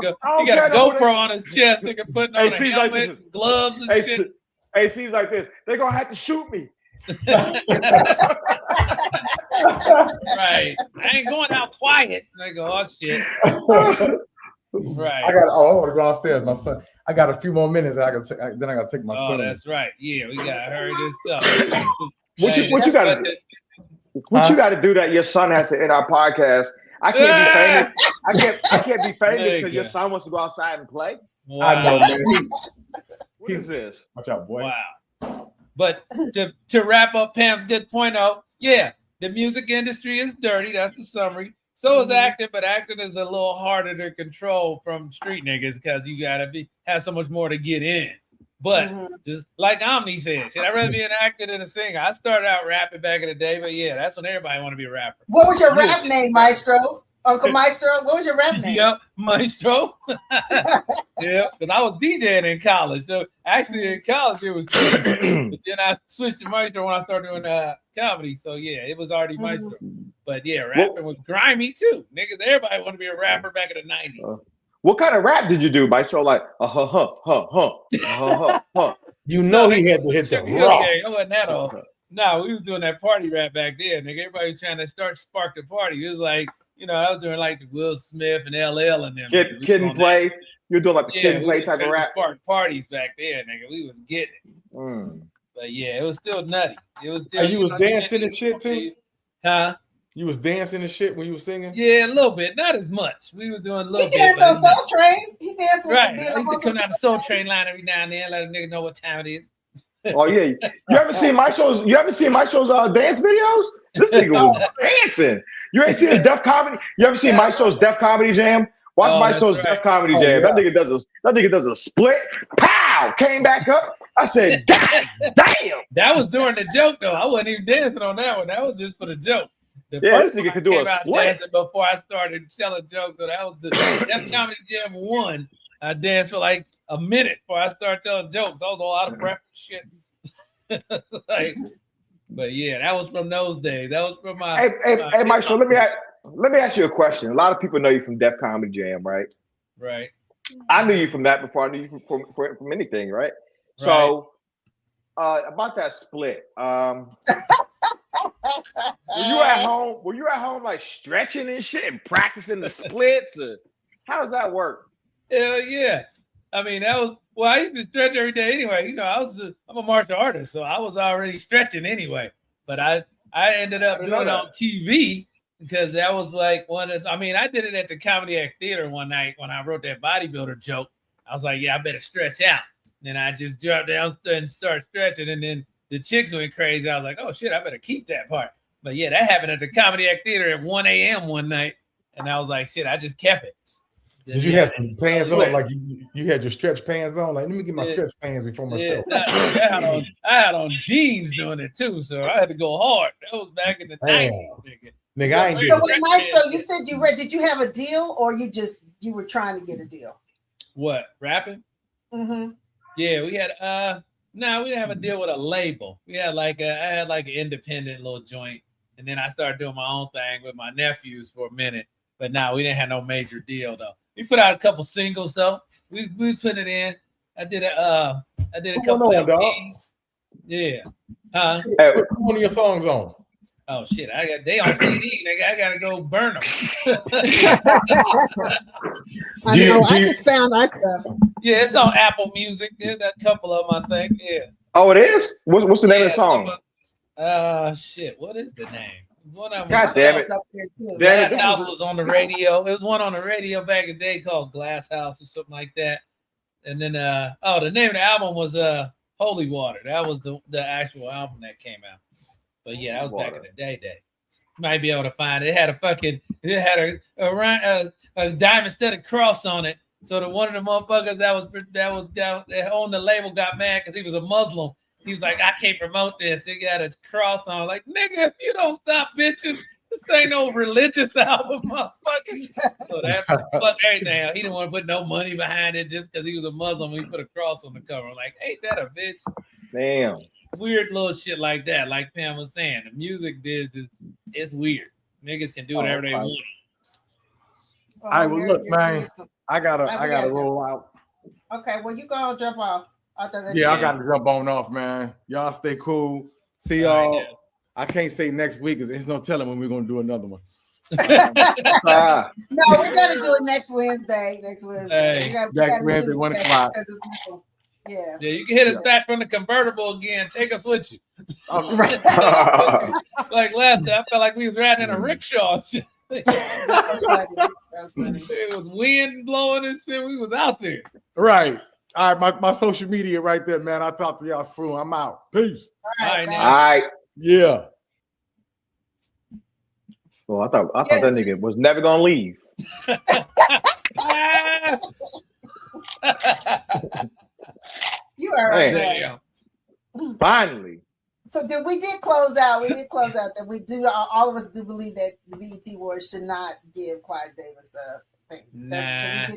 GoPro on his chest. Nigga putting on a helmet, like gloves and shit. AC's like this. They're gonna have to shoot me. Right. I ain't going out quiet. They go, oh shit. Right. I want to go downstairs. My son. I got a few more minutes. Then I got to take my son. Oh, that's right. Yeah, we got to hurry this up. What you got to do? What you got to do that your son has to end our podcast? I can't be famous. I can't be famous because your son wants to go outside and play. Wow. I know, man. What is this? Watch out, boy. Wow. But to wrap up Pam's good point, the music industry is dirty. That's the summary. So is acting, but acting is a little harder to control from street niggas because you gotta have so much more to get in. But just like Omni said, should I rather be an actor than a singer? I started out rapping back in the day, but yeah, that's when everybody want to be a rapper. What was your rap name, Maestro? Uncle Maestro? What was your rap name? Yep, Maestro. Yeah, because I was DJing in college. So actually in college it was cool. But then I switched to Maestro when I started doing comedy. So yeah, it was already Maestro. But yeah, rapping was grimy too. Niggas, everybody want to be a rapper back in the 90s. What kind of rap did you do, Maestro? Like You know he had to hit the rock. I wasn't that old. No, we was doing that party rap back then. Nigga, everybody was trying to spark the party. It was like, I was doing like the Will Smith and LL and them. Kid and Play. You're doing like the Kid and Play type of rap. Spark parties back there, nigga. We was getting it. But yeah, it was still nutty. It was still. You was dancing and shit too? Huh? You was dancing and shit when you were singing? Yeah, a little bit. Not as much. We were doing a little bit. He danced on Soul Train. He danced with right. I used to come down the Soul Train line every now and then, let a nigga know what time it is. Oh yeah. You haven't seen my shows? You haven't seen my shows dance videos? This nigga was dancing. You ain't seen his Def Comedy? You ever seen my show's Def Comedy Jam? Watch my show's Def Comedy Jam. That nigga does a split. Pow! Came back up. I said, God damn. That was during the joke though. I wasn't even dancing on that one. That was just for the joke. The this first nigga one could do came a out split. dancing before I started telling jokes. So that was Def Comedy Jam 1. I danced for like a minute before I started telling jokes. I was all out of breath and shit. Like, but yeah, that was from those days. That was from my. Hey, Mike. So let me ask you a question. A lot of people know you from Def Comedy Jam, right? Right. I knew you from that before I knew you from anything, right? So, about that split, were you at home? Were you at home like stretching and shit and practicing the splits? Or how does that work? Hell yeah. I mean, that was I used to stretch every day anyway. You know, I'm a martial artist, so I was already stretching anyway. But I ended up doing it on TV because that was like I did it at the Comedy Act Theater one night when I wrote that bodybuilder joke. I was like, yeah, I better stretch out. And then I just dropped down and started stretching, and then the chicks went crazy. I was like, oh shit, I better keep that part. But yeah, that happened at the Comedy Act Theater at 1 a.m. one night, and I was like, shit, I just kept it. Did you have some pants on? Like you had your stretch pants on? Like, let me get my stretch pants before my show. I had on jeans doing it too, so I had to go hard. That was back in the 90s, nigga. I ain't so wait, Maestro, you said you read. Did you have a deal, or you were trying to get a deal? What, rapping? Mm-hmm. Yeah, we had we didn't have a deal with a label. We had I had like an independent little joint, and then I started doing my own thing with my nephews for a minute. But we didn't have no major deal though. We put out a couple singles though. We put it in. I did a couple LPs. Yeah. What one of your songs on? Oh shit! They on CD, nigga. I gotta go burn them. I just found our stuff. Yeah, it's on Apple Music. There's a couple of them, I think. Yeah. Oh, it is. What's the name of the song? Shit. What is the name? One of them. God damn it! Glass House was on the radio. It was one on the radio back in the day called Glass House or something like that. And then the name of the album was Holy Water. That was the actual album that came out. But yeah, that was back in the day. You might be able to find it. It had a diamond studded cross on it. So the one of the motherfuckers that owned the label got mad because he was a Muslim. He was like, I can't promote this. It got a cross on. Like, nigga, if you don't stop bitching, this ain't no religious album, motherfucker. So that fuck everything. He didn't want to put no money behind it just because he was a Muslim. He put a cross on the cover. I'm like, ain't that a bitch? Damn. Weird little shit like that. Like Pam was saying, the music business is weird. Niggas can do whatever they want. All right, well, look, man, I gotta roll out. Okay, well, you go jump off. I gotta jump on off, man. Y'all stay cool. See y'all. I can't say next week because there's no telling when we're gonna do another one. No, we're gonna do it next Wednesday. Next Wednesday. Next Wednesday, 1 o'clock. Yeah. Yeah, you can hit us back from the convertible again. Take us with you. Like last time, I felt like we was riding in a rickshaw. That's funny. It was wind blowing and shit. We was out there. Right. All right, my social media right there, man. I'll talk to y'all soon. I'm out. Peace. All right. All right. Yeah. Well, I thought that nigga was never gonna leave. You are right. Finally. So we did close out. That we do. All of us do believe that the BET Awards should not give Clive Davis things. Nah.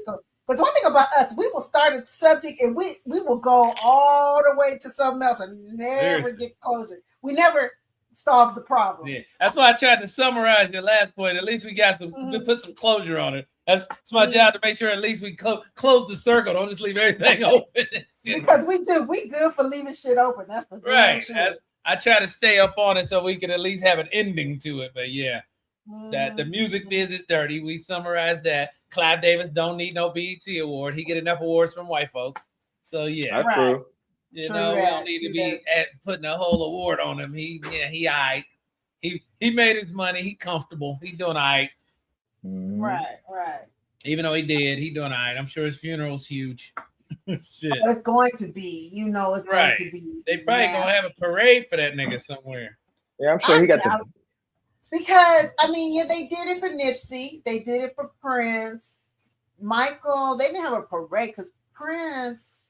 But one thing about us, we will start a subject and we will go all the way to something else and never get closure. We never solve the problem. Yeah, that's why I tried to summarize your last point. At least we got we put some closure on it. It's my job to make sure at least we close the circle. Don't just leave everything open. Because we good for leaving shit open. That's for right. Sure. I try to stay up on it so we can at least have an ending to it. But yeah, that the music business dirty. We summarized that. Clive Davis don't need no BET award. He get enough awards from white folks. So yeah, that's true. You know, we don't need to be putting a whole award on him. He all right. He made his money. He comfortable. He doing all right. Right. Even though he doing all right. I'm sure his funeral's huge. Shit. It's going to be. You know, it's going to be. They probably gonna have a parade for that nigga somewhere. Yeah, I'm sure he got the. Because they did it for Nipsey. They did it for Prince. Michael. They didn't have a parade because Prince.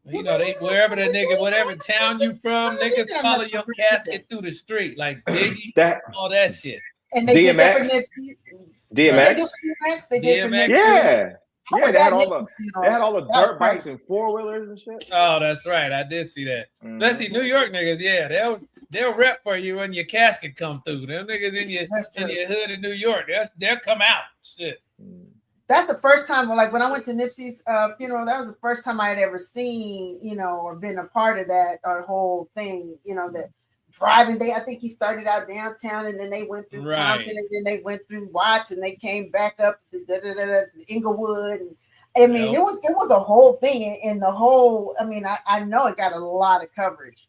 You know, they wherever the nigga, whatever town you from, niggas follow your casket through the street, like Biggie, all that shit. And they did that for Nipsey. DMX. They did for Nipsey. Yeah. Yeah, they had all the dirt crazy. bikes and 4-wheelers and shit. Oh, that's right. I did see that. Especially New York niggas, yeah. They'll rep for you when your casket come through. Them niggas in your hood in New York, they'll come out. Shit. That's the first time, like when I went to Nipsey's funeral, that was the first time I had ever seen, you know, or been a part of that whole thing, you know, that driving. I think he started out downtown and then they went through Compton and then they went through Watts and they came back up to Inglewood. And I mean, it was a whole thing, and the whole, I mean, I know it got a lot of coverage,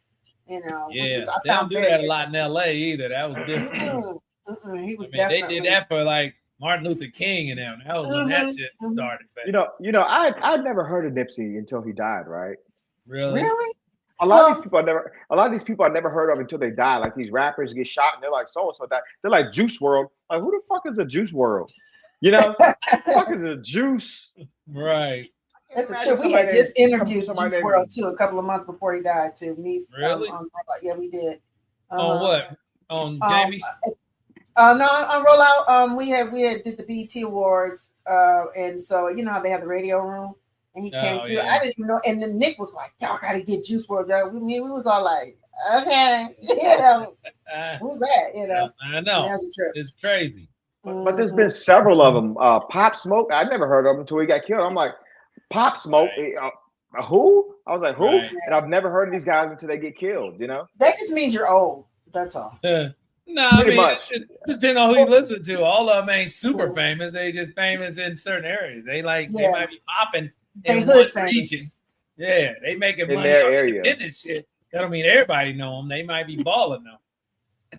you know. Yeah, which is, they don't do that a lot in LA either. That was different. He was they did that for like Martin Luther King and them. That was when that shit started. You know, I'd never heard of Nipsey until he died, right? Really? A lot of these people I never heard of until they die. Like these rappers get shot and they're like so and so died. They're like Juice WRLD. Like who the fuck is a Juice WRLD? You know, who the fuck is a Juice? Right. That's true. We had just interviewed Juice WRLD too a couple of months before he died too. Really? Yeah, we did. On what? On Jamie's? No, on Rollout. We had did the BET Awards, and so you know how they have the radio room, and he came through. I didn't even know, and then Nick was like, "Y'all got to get Juice WRLD." We was all like, "Okay," you know, who's that? You know, I know. It's crazy. But there's been several of them. Pop Smoke, I never heard of him until he got killed. I'm like, Pop Smoke, who? I was like, who? Right. And I've never heard of these guys until they get killed. You know, that just means you're old. That's all. No, I mean, it depends on who you listen to. All of them ain't super famous. They just famous in certain areas. They might be popping in one region. Yeah, they making money their area. Independent shit. That don't mean everybody know them. They might be balling them.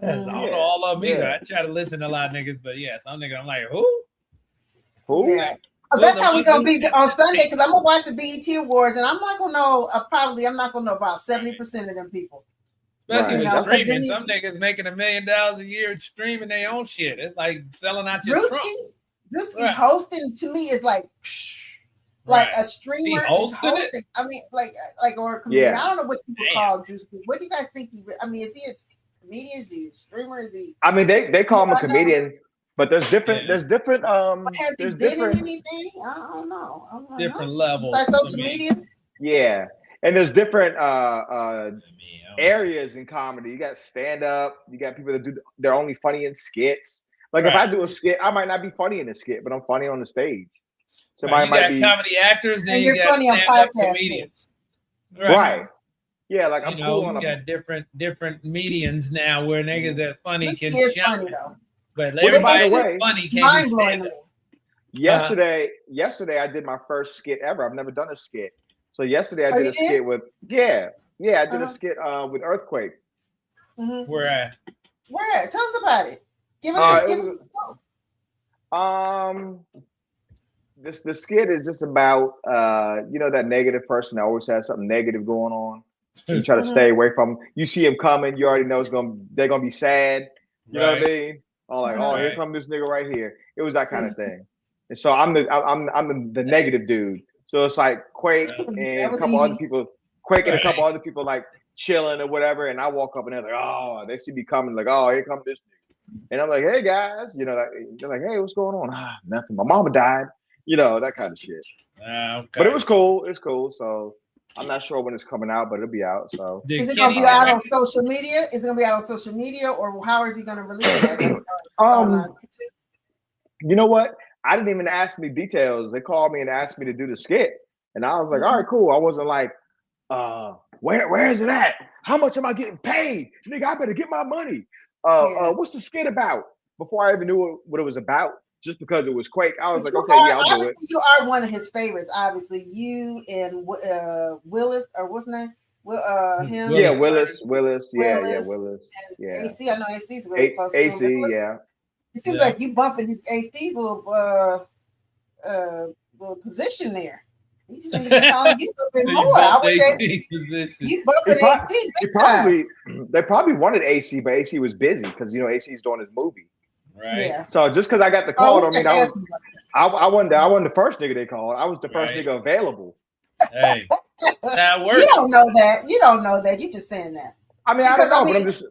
I don't know all of them either. I try to listen to a lot of niggas, but yeah, some niggas I'm like, who? Yeah. That's how we gonna be on Sunday because I'm gonna watch the BET Awards and I'm not gonna know. I'm not gonna know about 70% of them people. Especially with streaming, some niggas making $1 million a year streaming their own shit. It's like selling out your trunk. Drewski's hosting to me is like a streamer is hosting. I mean, like or a comedian. I don't know what people call Drewski. What do you guys think? Is he a comedian? Is he a streamer? Is he? I mean, they call him a comedian, but there's different. There's different. Has he been in anything? I don't know. Different levels. Like social media. Yeah, and there's different areas in comedy. You got stand up. You got people that they're only funny in skits. Like if I do a skit, I might not be funny in the skit, but I'm funny on the stage. Somebody might be comedy actors, then you got funny on comedians. Right. Yeah, like I'm cool on you got different medians now where niggas that funny can funny, but everybody that's funny can't stand up. Yesterday I did my first skit ever. I've never done a skit. So yesterday I did a skit with I did a skit with Earthquake. Where at? Tell us about it. Give us the skit is just about that negative person that always has something negative going on. You try to stay away from them. You see him coming, you already know they're gonna be sad. You know what I mean? Here comes this nigga right here. It was that kind of thing. And so I'm the negative dude. So it's like Quake and a couple other people. Quake and a couple other people like chilling or whatever, and I walk up and they're like, "Oh," they see me coming, like, "Oh, here comes this nigga," and I'm like, "Hey guys," they're like, "Hey, what's going on?" Nothing. My mama died, that kind of shit. But it was cool. It's cool. So I'm not sure when it's coming out, but it'll be out. So is it gonna be out on social media? Is it gonna be out on social media, or how is he gonna release it? You know what? I didn't even ask any details. They called me and asked me to do the skit, and I was like, "All right, cool." I wasn't like, where is it at? How much am I getting paid? Nigga, I better get my money. What's the skit about? Before I even knew what it was about, just because it was Quake, I was like, okay, I'll do it. You are one of his favorites, obviously. You and Willis, or what's his name? Him? Yeah, Willis. Yeah. AC, I know AC's really close to him. AC, yeah. It seems like you bumping AC's little position there. You just need to be calling you a bit more. I wish you bumping AC. They probably wanted AC, but AC was busy because AC's doing his movie. Right. Yeah. So just because I got the call, I wasn't the first nigga they called. I was the first nigga available. Hey, that works. You don't know that. You don't know that. You're just saying that. I mean, Because, I don't know, I mean, but I'm just.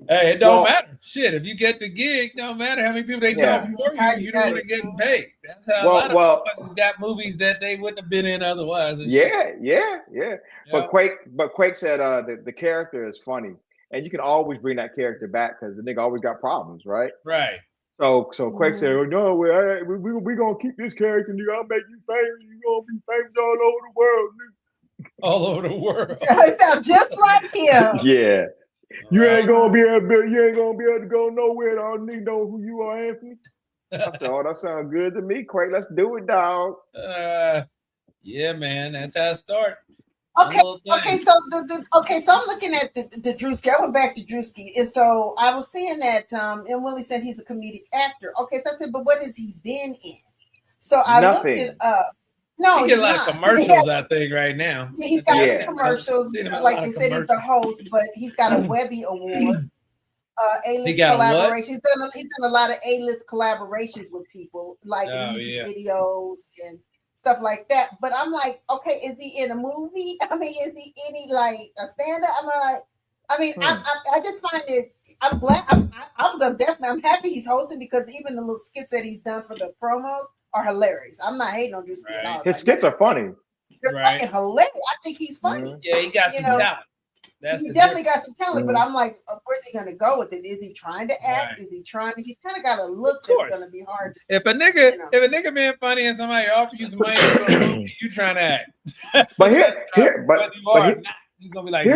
Hey, it don't matter. Shit, if you get the gig, don't matter how many people they call before you. You don't want to get paid. That's how a lot of motherfuckers got movies that they wouldn't have been in otherwise. Yeah. But Quake said the character is funny, and you can always bring that character back because the nigga always got problems, right? Right. So Quake said, "Oh, no, we gonna keep this character, nigga. I'll make you famous. You gonna be famous all over the world, nigga. All over the world." It sounds just like him. Yeah. You ain't gonna be able to go nowhere. All niggas know who you are, Anthony. I said, "Oh, that sounds good to me, Quake. Let's do it, dog." Yeah, man, that's how it starts. Okay, so so I'm looking at the Drewski. I went back to Drewski, and so I was seeing that and Willie said he's a comedic actor. Okay, so I said, but what has he been in? So I looked it up. No, he gets a lot of commercials, I think, right now. Yeah, he's got some commercials. Like they said, he's the host, but he's got a Webby Award. A-list collaboration. He's done a lot of A-list collaborations with people, like music videos and stuff like that. But I'm like, okay, is he in a movie? I mean, is he any like a stand-up? I just find it. I'm glad. I'm happy he's hosting because even the little skits that he's done for the promos are hilarious. I'm not hating on Drewski at all. His skits are funny. They're fucking hilarious. I think he's funny. Yeah, he got some talent. He definitely got some talent, but I'm like, where's he going to go with it? Is he trying to act? Is he trying to? He's kind of got a look that's going to be hard to. If a nigga being funny and somebody offers you some money, you trying to act. But you're gonna be like,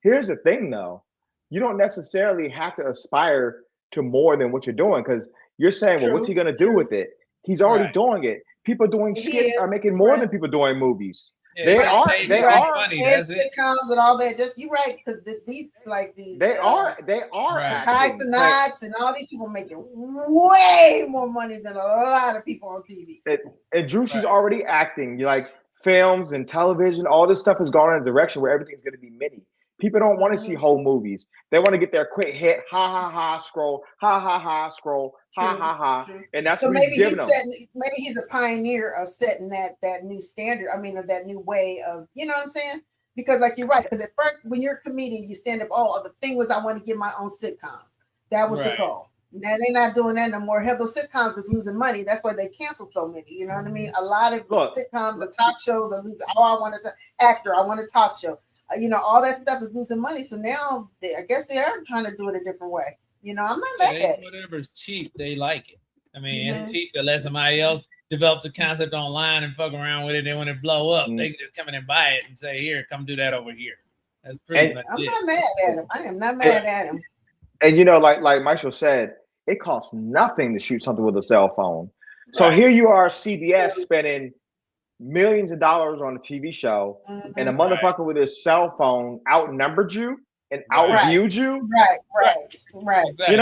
here's the thing, though. You don't necessarily have to aspire to more than what you're doing because you're saying, well, what's he gonna do with it? He's already doing it. People doing skits are making more than people doing movies. Yeah, they are funny. And sitcoms and all that. Just you're right because these they are Kai's the Knots and all these people making way more money than a lot of people on TV. And Drewski's already acting. You like films and television. All this stuff has gone in a direction where everything's going to be mini. People don't want to see whole movies. They want to get their quick hit, scroll, scroll, and that's what maybe he's giving them. Maybe he's a pioneer of setting that new standard. I mean, of that new way of, you know what I'm saying? Because like you're right. Because at first, when you're a comedian, you stand up. Oh, the thing was, I want to get my own sitcom. That was the goal. Now they're not doing that no more. Hell, those sitcoms is losing money. That's why they cancel so many. You know what I mean? A lot of sitcoms, the talk shows are losing. Oh, I want to actor. I want a talk show. All that stuff is losing money. So now I guess they are trying to do it a different way. I'm not mad at it. Whatever's cheap, they like it. I mean, it's cheap to let somebody else develop the concept online and fuck around with it. Then when it blow up, they can just come in and buy it and say, "Here, come do that over here." That's pretty much it. I'm not mad at him. I am not mad at him. And like Michael said, it costs nothing to shoot something with a cell phone. So here you are, CBS spending millions of dollars on a TV show, and a motherfucker with his cell phone outnumbered you and outviewed you. Right. Exactly.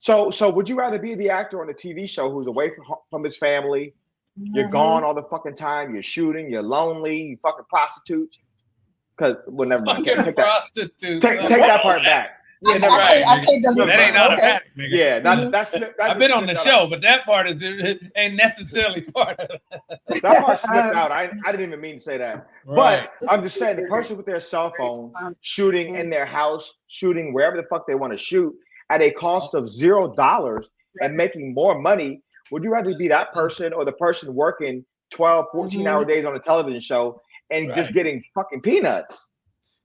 So would you rather be the actor on a TV show who's away from his family? You're gone all the fucking time. You're shooting. You're lonely. You fucking prostitute. Because never mind. Take that part back. I can't delete that ain't automatic, nigga. Yeah, that's I've been on the show, but that part ain't necessarily part of it. That part slipped out. I didn't even mean to say that. Right. But I'm just saying the person with their cell phone shooting in their house, shooting wherever the fuck they want to shoot at a cost of $0 and making more money. Would you rather be that person or the person working 12, 14-hour days on a television show and just getting fucking peanuts?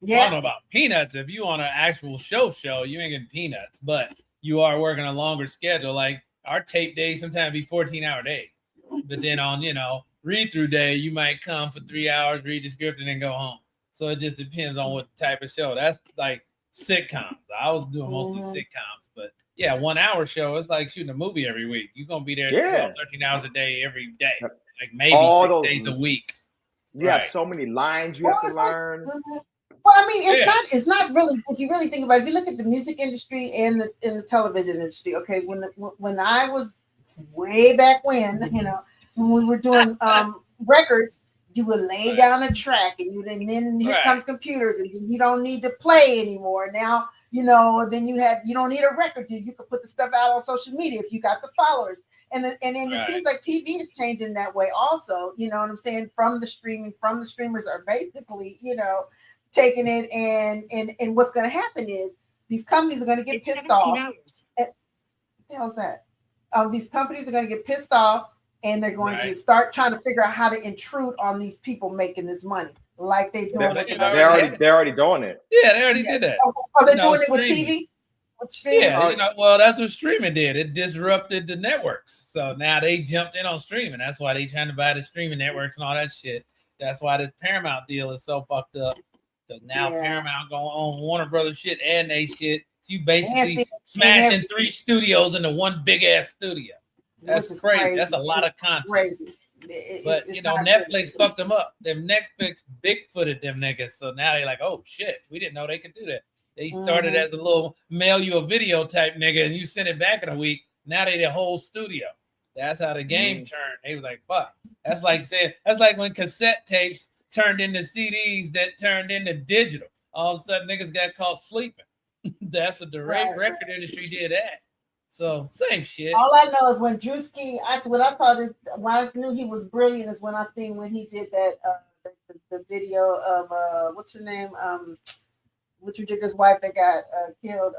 Yeah. I don't know about peanuts. If you on an actual show, you ain't getting peanuts, but you are working a longer schedule. Like our tape days sometimes be 14-hour days. But then on, read through day, you might come for 3 hours, read the script, and then go home. So it just depends on what type of show. That's like sitcoms. I was doing mostly sitcoms, but 1 hour show, it's like shooting a movie every week. You're gonna be there 12, 13 hours a day every day. Like maybe 6 days a week. You have so many lines you have to learn. Well, I mean, it's not really. If you really think about it, if you look at the music industry and the television industry, okay, when I was way back when we were doing records, You would lay down a track, and then here comes computers, and then you don't need to play anymore. Now, then you don't need a record deal. You could put the stuff out on social media if you got the followers. And then it seems like TV is changing that way also. You know what I'm saying? From the streamers are basically, taking it, and what's going to happen is these companies are going to get pissed off. What the hell's that? These companies are going to get pissed off, and they're going to start trying to figure out how to intrude on these people making this money, like they're doing. They're already doing it. Yeah, they already did that. Are they doing it with TV? Yeah, well, that's what streaming did. It disrupted the networks. So now they jumped in on streaming. That's why they trying to buy the streaming networks and all that shit. That's why this Paramount deal is so fucked up. Because now Paramount going on Warner Brothers shit and they shit. So you basically smashing 3 studios into one big ass studio. That's crazy. That's a lot of content. Crazy. But Netflix fucked them up. Them Netflix bigfooted them niggas. So now they're like, oh shit, we didn't know they could do that. They started as a little mail you a video type nigga, and you send it back in a week. Now they the whole studio. That's how the game turned. They was like, fuck. That's like when cassette tapes turned into CDs that turned into digital. All of a sudden, niggas got caught sleeping. That's what the record industry did that. So same shit. All I know is when Drewski, when I knew he was brilliant is when I seen when he did that the video of what's her name, Richard Jigger's wife that got killed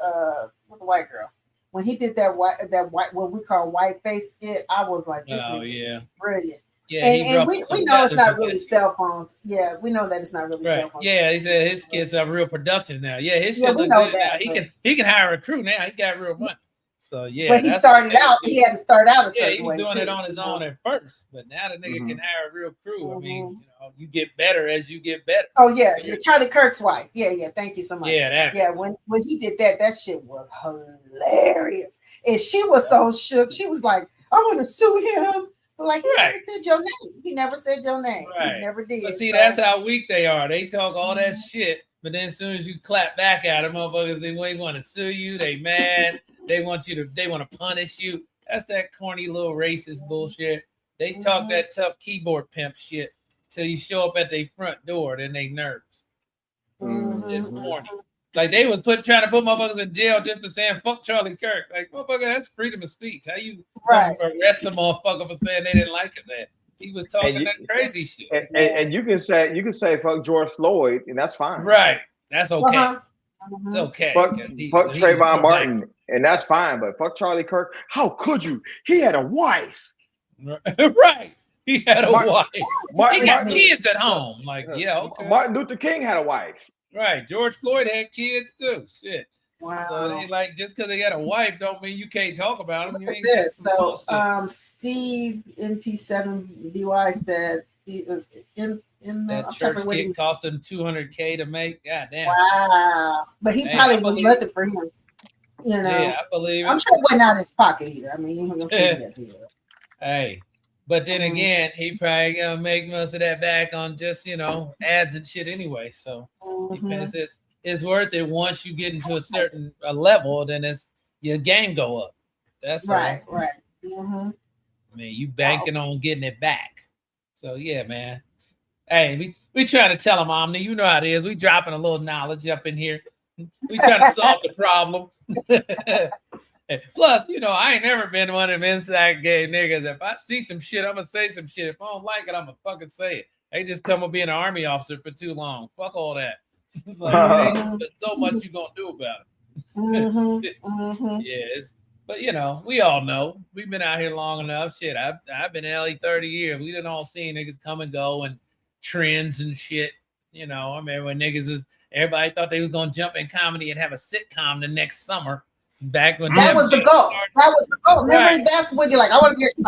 with the white girl. When he did that white what we call white face skit, I was like, this is brilliant. Yeah, and we know it's not really cell phones. Yeah, we know that it's not really cell phones. Yeah, he said his kids are real productions now. Yeah, his shit we know that. He can hire a crew now. He got real money. So yeah, but he started out. He had to start out a certain way. He was doing it on his own at first, but now the nigga can hire a real crew. I mean, you get better as you get better. Oh yeah, Charlie Kirk's wife. Yeah. Thank you so much. Yeah, when he did that shit was hilarious, and she was so shook. She was like, "I'm gonna sue him." But like he never said your name. He never said your name. He never did. But see, that's how weak they are. They talk all that shit, but then as soon as you clap back at them, motherfuckers, they want to sue you. They mad. They want to punish you. That's that corny little racist bullshit. They talk that tough keyboard pimp shit till you show up at their front door, then they nervous. It's corny. Like they was trying to put motherfuckers in jail just for saying fuck Charlie Kirk. Like motherfucker, that's freedom of speech. How you arrest a motherfucker for saying they didn't like his ass? He was talking that crazy shit. And you can say fuck George Floyd, and that's fine. Right. That's okay. It's okay. Fuck Trayvon Martin, and that's fine. But fuck Charlie Kirk. How could you? He had a wife. Right. He had a wife. He got kids at home. Like, okay. Martin Luther King had a wife. Right. George Floyd had kids too. Shit. Wow. So they like just because they got a wife don't mean you can't talk about them. Look at this. So Steve MP7BY says that church kid cost him $200K to make. God damn. Wow. But he probably was nothing for him. You know. Yeah, I believe it. I'm sure it wasn't out of his pocket either. I mean, I'm sure hey. But then again, he probably gonna make most of that back on just ads and shit anyway. So depends. It's worth it once you get into a certain level. Then your game go up. That's right. Right. I mean, you banking on getting it back. So yeah, man. Hey, we trying to tell them, Omni. You know how it is. We dropping a little knowledge up in here. We trying to solve the problem. Plus, I ain't never been one of them inside gay niggas. If I see some shit, I'm gonna say some shit. If I don't like it, I'm gonna fucking say it. They just come with being an army officer for too long. Fuck all that. There's so much you gonna do about it. But we all know we've been out here long enough. Shit, I've been in LA 30 years. We done all seen niggas come and go and trends and shit. I remember when everybody thought they was gonna jump in comedy and have a sitcom the next summer. Back when that was the goal. That was the goal. Remember, that's when you're like, I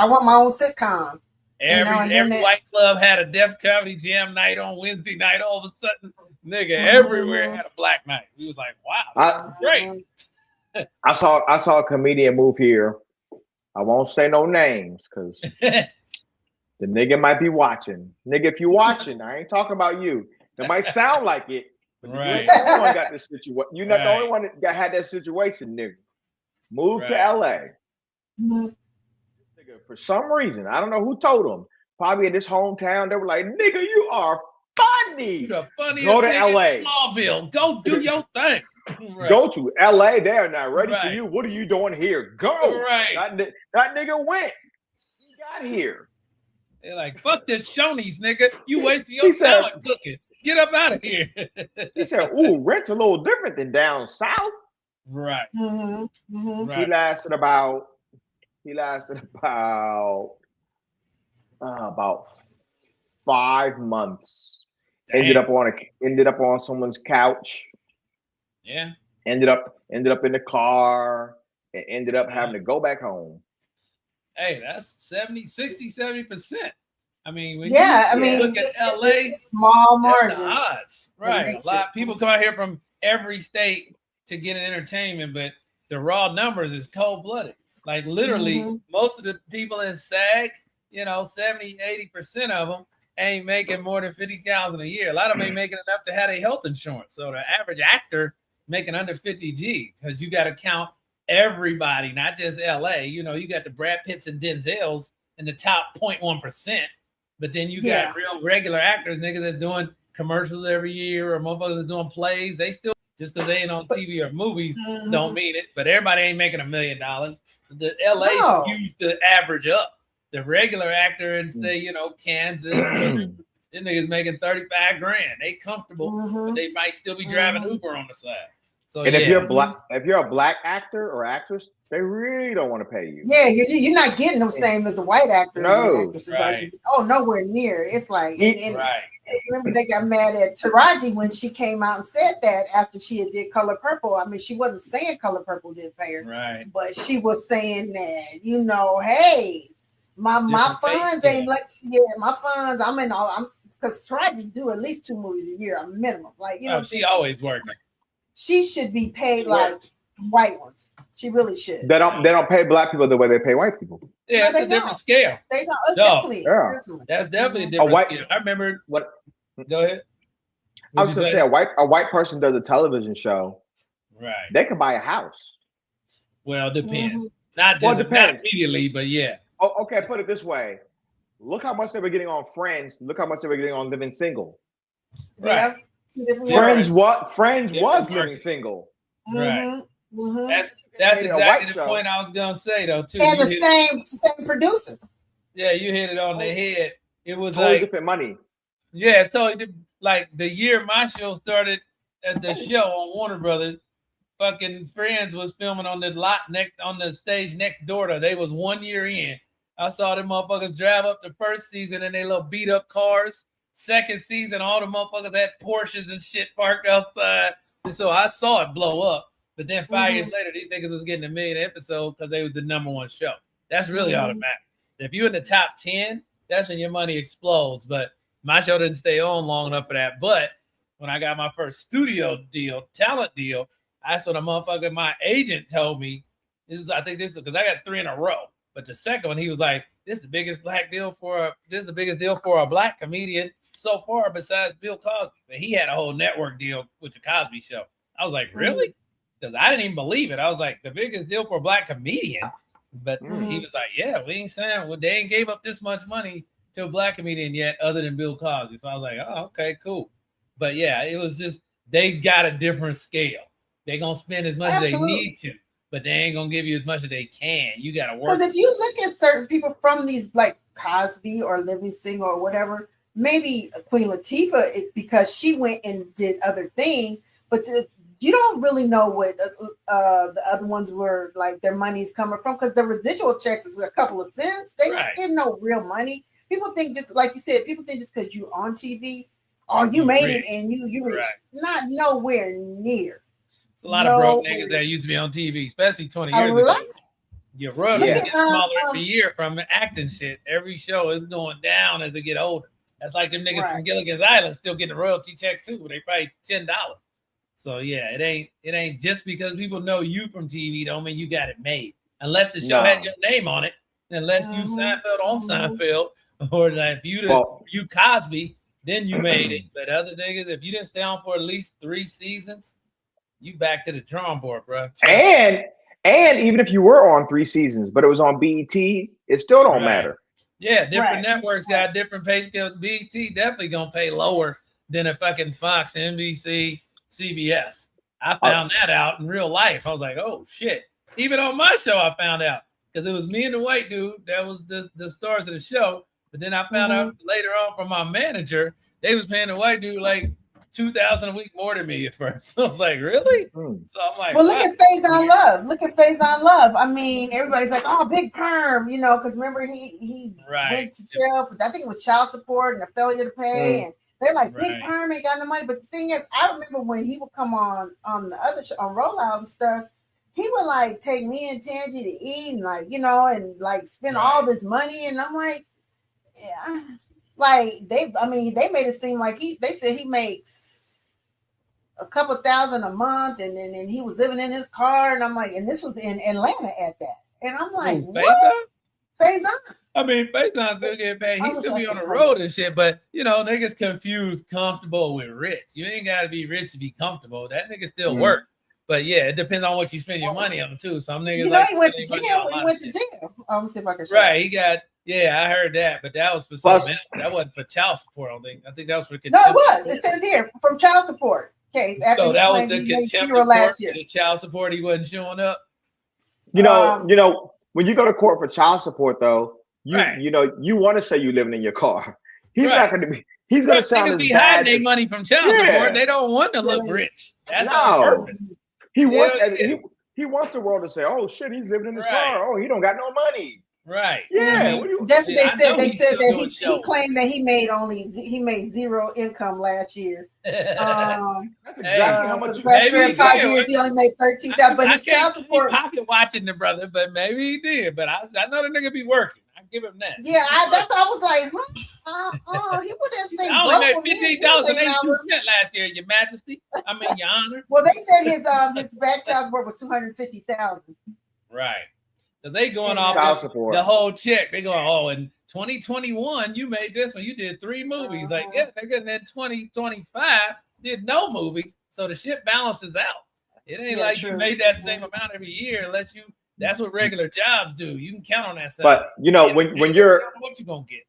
want my own sitcom. Every white club had a Def Comedy Jam night on Wednesday night. All of a sudden, nigga, everywhere had a black night. We was like, wow, this is great. I saw a comedian move here. I won't say no names because the nigga might be watching. Nigga, if you watching, I ain't talking about you. It might sound like it. But you ain't the only one got this situation. You're not the only one that had that situation, nigga. Moved to LA. For some reason, I don't know who told him, probably in this hometown, they were like, "Nigga, you are funny. You the funniest Go to nigga LA. in Smallville. Go do your thing. Right. Go to LA. They are not ready for Right. you. What are you doing here? Go. Right. That nigga went. He got here. They're like, fuck this Shoney's, nigga. You wasting your talent cooking. Get up out of here. He said, ooh, rent's a little different than down south. Right. Right. He lasted about 5 months. Damn. Ended up on someone's couch. Yeah. Ended up in the car and ended up having to go back home. Hey, that's 70%. I mean, when I you mean, look at LA, small margin. The odds. Right. A lot of people come out here from every state to get an entertainment, but the raw numbers is cold-blooded. Like literally, most of the people in SAG, 70-80% of them ain't making more than $50,000 a year. A lot of them ain't making enough to have a health insurance. So the average actor making under 50 G, because you got to count everybody, not just LA. You got the Brad Pitts and Denzels in the top 0.1%, but then you got real regular actors, niggas that's doing commercials every year, or motherfuckers that's doing plays. They still, just because they ain't on TV or movies, don't mean it. But everybody ain't making $1 million. The LA skews the average up. The regular actor in say, Kansas, them niggas making 35 grand. They comfortable, but they might still be driving Uber on the side. So and if you're a black actor or actress, they really don't want to pay you. Yeah, you're not getting the same as the white actors. No, and actresses nowhere near. It's like, and remember they got mad at Taraji when she came out and said that after she had did Color Purple. I mean, she wasn't saying Color Purple didn't pay her, but she was saying that, hey, my funds ain't like my funds. Because Taraji do at least 2 movies a year, a minimum. Like she always working. She should be paid like white ones. She really should. They don't pay black people the way they pay white people. Yeah, it's a different scale. They don't. Definitely. That's definitely a different scale. I remember what. Go ahead. I was going to say a white person does a television show. Right. They can buy a house. Well, it depends. Not just not immediately, but yeah. Oh, okay. Put it this way. Look how much they were getting on Friends. Look how much they were getting on Living Single. Right. Friends was living single. Right. That's exactly the point I was gonna say though too. And the same producer. Yeah, you hit it on the head. It was totally like different money. Yeah, totally. Like the year my show started at the show on Warner Brothers, fucking Friends was filming on the lot on the stage next door to. They was 1 year in. I saw them motherfuckers drive up the first season in their little beat up cars. Second season, all the motherfuckers had Porsches and shit parked outside. And so I saw it blow up. But then 5 years later, these niggas was getting $1 million episode because they was the #1 show. That's really all that matters. If you're in the top 10, that's when your money explodes. But my show didn't stay on long enough for that. But when I got my first studio deal, talent deal, that's what a motherfucker, my agent told me. I think this is because I got 3 in a row. But the second one, he was like, this is the biggest deal for a black comedian so far besides Bill Cosby. But he had a whole network deal with the Cosby Show. I was like, really? Because I didn't even believe it. I was like, the biggest deal for a black comedian. But he was like, yeah, we ain't saying, well, they ain't gave up this much money to a black comedian yet other than Bill Cosby. So I was like, oh, okay, cool. But yeah, it was just, they got a different scale. They're going to spend as much as they need to, but they ain't going to give you as much as they can. You got to work. Because if you look at certain people from these, like Cosby or Living Single or whatever, maybe Queen Latifah, because she went and did other things, but you don't really know what the other ones were, like their money's coming from, because the residual checks is a couple of cents. They don't get no real money. People think, just like you said, people think just because you're on TV, you made it and you rich. Not nowhere near. It's a lot of broke niggas that used to be on TV, especially 20 years ago. Your royalties get smaller every year from acting shit. Every show is going down as they get older. That's like them niggas from Gilligan's Island still getting royalty checks too. They pay $10. So yeah, it ain't just because people know you from TV don't mean you got it made. Unless the show had your name on it, unless you Seinfeld on Seinfeld, or like if you Cosby, then you made it. But other niggas, if you didn't stay on for at least 3 seasons, you back to the drawing board, bro. And even if you were on 3 seasons, but it was on BET, it still don't matter. Yeah, different networks got different pay scales. BET definitely gonna pay lower than a fucking Fox, NBC, CBS. I found that out in real life. I was like, oh shit. Even on my show, I found out because it was me and the white dude that was the stars of the show. But then I found out later on from my manager, they was paying the white dude like $2,000 a week more than me at first. So I was like, really? So I'm like, well, look at Faison Love. Look at Faison Love. I mean, everybody's like, oh, Big Perm, you know, because remember he went to jail for, I think it was child support and a failure to pay, and they're like, Big Perm ain't got no money. But the thing is, I remember when he would come on the other on Rollout and stuff, he would like take me and Tangy to eat and like, you know, and like spend all this money, and I'm like, yeah, like they made it seem like they said he makes a couple thousand a month, and then he was living in his car, and I'm like, and this was in Atlanta at that, and I'm like, what? Faison? I mean, Faison still get paid. He still be on the road and shit, but you know, niggas confuse comfortable with rich. You ain't got to be rich to be comfortable. That nigga still work. But yeah, it depends on what you spend your money on too. Some niggas, you know, he went to jail. He went to jail. Let me see if I can show you. He got. Yeah, I heard that, but that was for something. That wasn't for child support. I think that was for. No, it was. It says here from child support case after so he that claimed was the he made zero last year. The child support, he wasn't showing up. You know, when you go to court for child support, though, you know, you want to say you living in your car. He's not going to be. He's going to sound as be bad. Hiding their money from child support. They don't want to look rich. That's on purpose. He wants. He wants the world to say, "Oh shit, he's living in his car. Oh, he don't got no money." Right. Yeah. That's what they said. They said that he claimed that he made zero income last year. That's exactly how much. For the past 5 years, he only made 13,000. But his child support. Pocket watching the brother, but maybe he did. But I know the nigga be working. I give him that. Yeah, that's what I was like. He wouldn't say. I only made $15.82 last year, Your Majesty. I mean, Your Honor. Well, they said his back child support was $250,000. Right. Because they going off the whole check. They going, oh, in 2021, you made this one. You did 3 movies. Like, yeah, nigga, and then 2025 did no movies. So the shit balances out. It ain't like you made that same amount every year unless you. That's what regular jobs do. You can count on that stuff. But you know, when you're what you gonna get.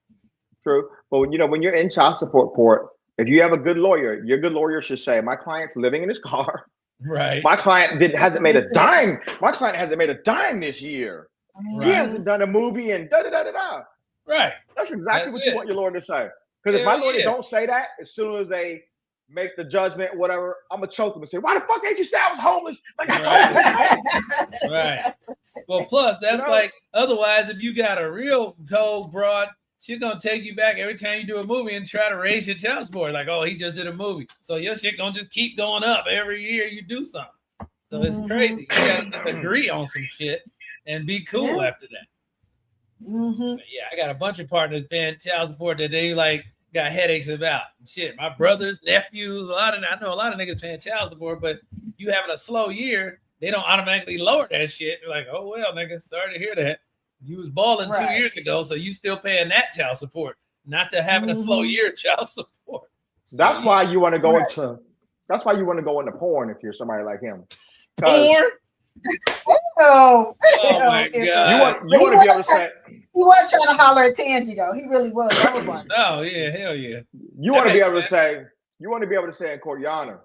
True. But you know, when you're in child support court, if you have a good lawyer, your good lawyer should say, my client's living in his car. Right. My client hasn't made a dime. My client hasn't made a dime this year. Right. He hasn't done a movie and da da da da da. Right. That's exactly what you want your lawyer to say. Because if my lawyer don't say that, as soon as they make the judgment, whatever, I'm gonna choke them and say, "Why the fuck ain't you say I was homeless?" Like I told you. Right. Well, plus that's like otherwise, if you got a real cold broad, she's gonna take you back every time you do a movie and try to raise your child support. Like, oh, he just did a movie, so your shit gonna just keep going up every year you do something. So it's crazy. You gotta just agree on some shit and be cool after that. But yeah, I got a bunch of partners paying child support that they like. Got headaches about shit. My brothers, nephews, I know a lot of niggas paying child support, but you having a slow year, they don't automatically lower that shit. They're like, oh well, nigga, sorry to hear that. You was balling 2 years ago, so you still paying that child support, not to having a slow year child support. That's why you want to go into. That's why you want to go into porn if you're somebody like him. Porn. Oh my god! You want to be able to say. He was trying to holler at Tangy though. He really was. That was fun. Oh yeah, hell yeah. You want to be able to say. You want to be able to say in court, Your Honor,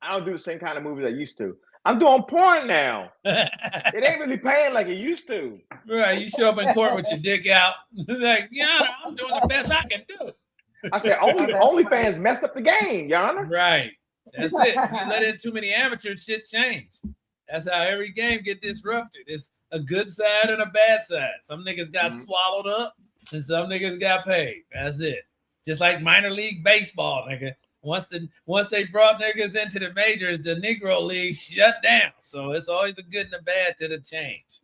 I don't do the same kind of movies I used to. I'm doing porn now. It ain't really paying like it used to. Right. You show up in court with your dick out, like, Your Honor, I'm doing the best I can do. I said, OnlyFans messed up the game, Your Honor. Right. That's it. You let in too many amateurs, shit change. That's how every game get disrupted. It's a good side and a bad side. Some niggas got swallowed up and some niggas got paid. That's it. Just like minor league baseball, nigga. Once they brought niggas into the majors, the Negro League shut down. So it's always a good and a bad to the change.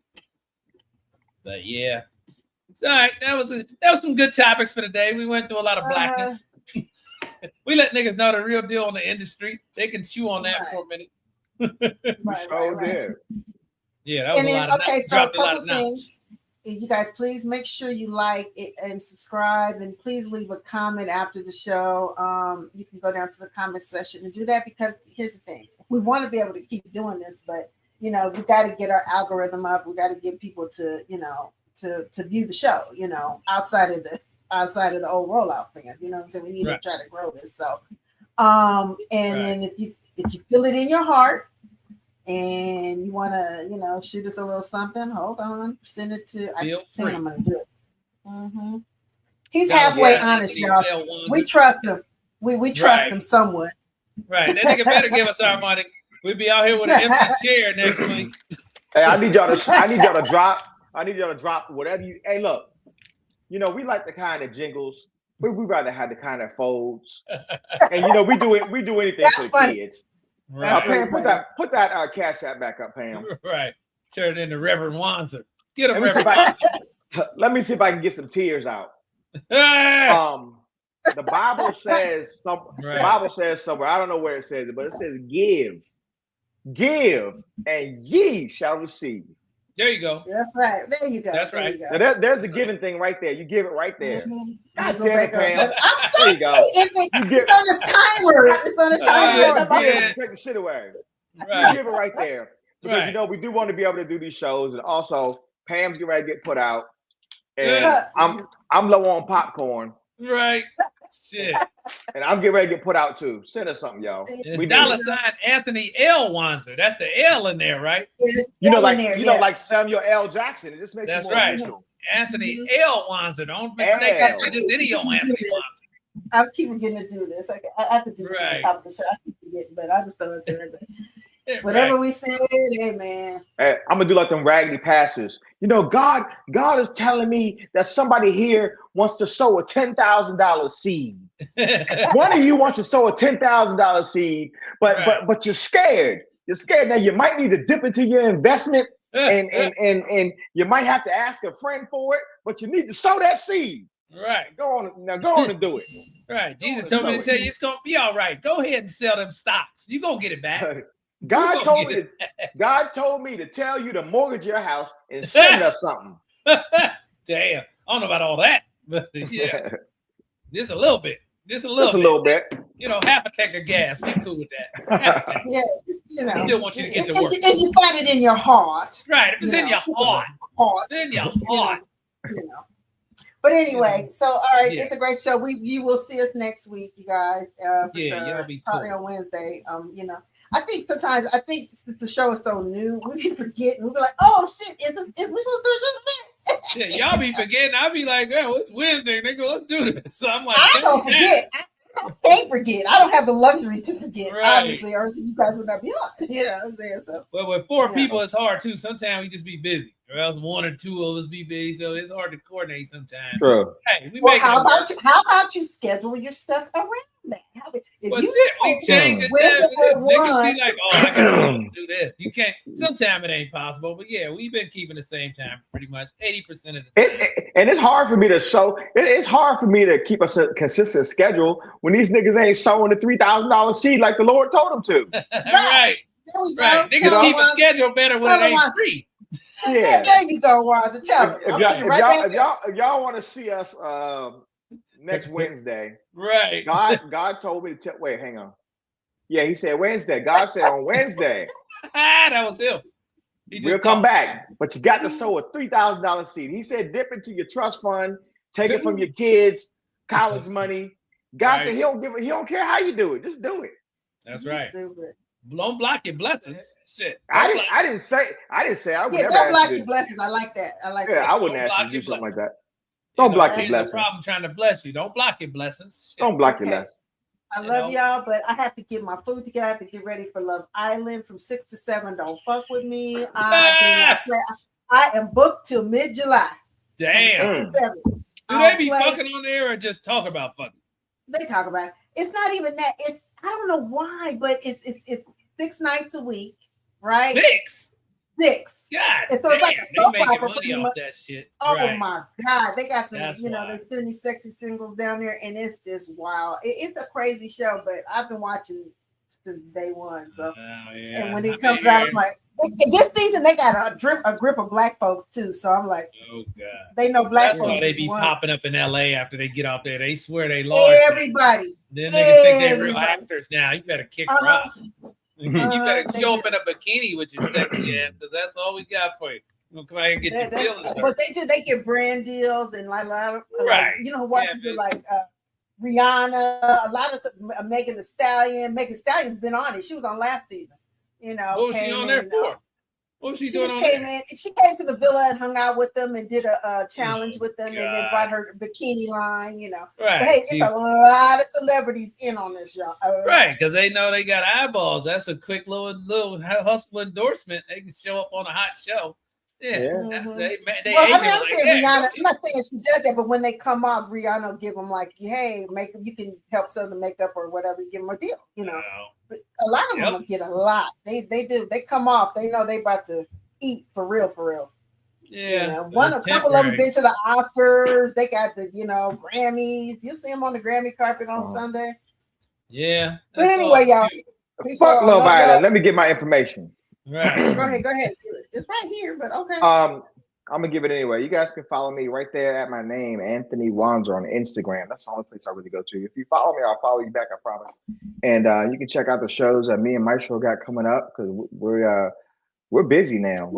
But yeah. It's all right. That was some good topics for the day. We went through a lot of blackness. We let niggas know the real deal on the industry. They can chew on that for a minute. Right. Yeah, that was a lot of so a couple of things. You guys, please make sure you like it and subscribe, and please leave a comment after the show. You can go down to the comment section and do that, because here's the thing: we want to be able to keep doing this, but we got to get our algorithm up. We got to get people to to view the show, you know, outside of the old rollout fans. You know what I'm saying? We need to try to grow this. So then if you feel it in your heart and you want to, you know, shoot us a little something, hold on, send it to I'm gonna do it. Mm-hmm. He's halfway honest, y'all. We trust him. We trust him somewhat. Right. That nigga better give us our money. We'll be out here with an empty chair next week. Hey, I need y'all to drop whatever you. Hey, look, you know, we like the kind of jingles. We rather have the kind that folds. And you know, we do anything for the kids. Right. Pam, put that Cash App back up, Pam. Right. Turn it into Reverend Wanzer. Get a Reverend Wanzer. Let me see if I can get some tears out. The Bible says the Bible says somewhere, I don't know where it says it, but it says give, and ye shall receive. There you go. That's right. There you go. That's right. Now there's the giving thing right there. You give it right there. Mm-hmm. God damn it, Pam. I'm sorry. It's on this timer. It's on a timer. Take the shit away. Right. You give it right there. Because you know, we do want to be able to do these shows, and also Pam's getting ready to get put out. And I'm low on popcorn. Right. Shit. And I'm getting ready to get put out too. Send us something, y'all. We $sign Anthony L. Wanzer. That's the L in there, right? You know, like Samuel L. Jackson. It just makes that's you more right. official. Anthony L. Wanzer. Don't mistake that for just any old Anthony Wanzer. I keep forgetting to do this. I have to do this at the top of the show. I keep forgetting, but I just throw it there. Whatever we said, hey man. Hey, I'm gonna do like them raggedy pastors. You know, God is telling me that somebody here wants to sow a $10,000 seed. One of you wants to sow a $10,000 seed, but you're scared. You're scared. Now you might need to dip into your investment, and you might have to ask a friend for it, but you need to sow that seed. Right. Go on and do it. Right. Jesus told me to tell you it's gonna be all right. Go ahead and sell them stocks. You gonna get it back. God told me to tell you to mortgage your house and send us something. Damn. I don't know about all that, but yeah. Just a little bit. Just a little bit. You know, half a tank of gas. We cool with that. Half a tank. Yeah, you know. Still want you to get to work. If you find it in your heart. Right. If it's in your heart. It's in your heart. You know. But anyway, so all right, it's a great show. You will see us next week, you guys. For sure. Probably on Wednesday. You know. I think since the show is so new, we be forgetting. We'll be like, oh shit, is we supposed to do something? Y'all be forgetting. I'll be like, oh, it's Wednesday, nigga. Let's do this. So I'm like, I don't forget. I can't forget. I don't have the luxury to forget, obviously, or else you guys would not be on. You know what I'm saying? So well, with 4 people, it's hard too. Sometimes we just be busy, or else 1 or 2 of us be busy. So it's hard to coordinate sometimes. True. Hey, how about you schedule your stuff around that? We change the time. Niggas be like, oh, I gotta do this. You can't. Sometimes it ain't possible, but yeah, we've been keeping the same time pretty much 80% of the time. And it's hard for me to it's hard for me to keep a consistent schedule when these niggas ain't sowing the $3,000 seed like the Lord told them to. Right. There we go. Right. Niggas keep a schedule better when it ain't free. Yeah. There you go, Wanzer. Tell me. If y'all want to see us next Wednesday, right? God told me to tell. Wait, hang on. Yeah, he said Wednesday. God said on Wednesday. That was him. We'll come back, but you got to sow a $3,000 seed. He said dip into your trust fund, take it from your kids' college money. God said he don't care how you do it. Just do it. That's right. Stupid. Don't block your blessings. Shit. I didn't say I would never don't block your blessings. I like that. that. I wouldn't ask you to do something like that. Don't block your blessings. No problem trying to bless you. Don't block your blessings. Shit. Don't block your blessings. I love y'all, but I have to get my food together. I have to get ready for Love Island from 6 to 7. Don't fuck with me. I am booked till mid-July. Damn. 6 to 7. Do they be fucking on there or just talk about fucking? They talk about it. It's not even that. It's I don't know why, but it's 6 nights a week, right? 6. God, and so it's like a soap opera. Money off that shit. Oh my God, they got some. They send these sexy singles down there, and it's just wild. It's a crazy show, but I've been watching since day one. So, and when it comes out, I'm like, this season they got a grip of black folks too. So I'm like, oh God, they know black folks. They be popping up in LA after they get off there. They swear they lost. Everybody. Then they think they're real actors now. You better kick rocks. You better show up in a bikini with your sexy ass, because that's all we got for you. We'll come out and get your feelings hurt. But they get brand deals and like a lot of right. watches like Rihanna, a lot of Megan Thee Stallion. Megan Thee Stallion's been on it. She was on last season. What was she on there for? What was she doing? She just came in. She came to the villa and hung out with them and did a challenge with them, and then brought her bikini line. Right. But hey, it's a lot of celebrities in on this, y'all. Right, because they know they got eyeballs. That's a quick little hustle endorsement. They can show up on a hot show. Yeah. That's I'm saying Rihanna. I'm not saying she does that, but when they come off, Rihanna will give them like, hey, you can help sell the makeup or whatever. You give them a deal, But a lot of them get a lot. They do. They come off. They know they about to eat for real. Yeah. A couple of them been to the Oscars. They got the Grammys. You see them on the Grammy carpet on Sunday. Yeah. But anyway, y'all. Fuck Love Island. Let me get my information. Right. Go ahead. It's right here, but okay. I'm gonna give it anyway. You guys can follow me right there at my name, Anthony Wanzer, on Instagram. That's the only place I really go to. If you follow me, I'll follow you back, I promise. And you can check out the shows that me and Maestro got coming up because we're busy now.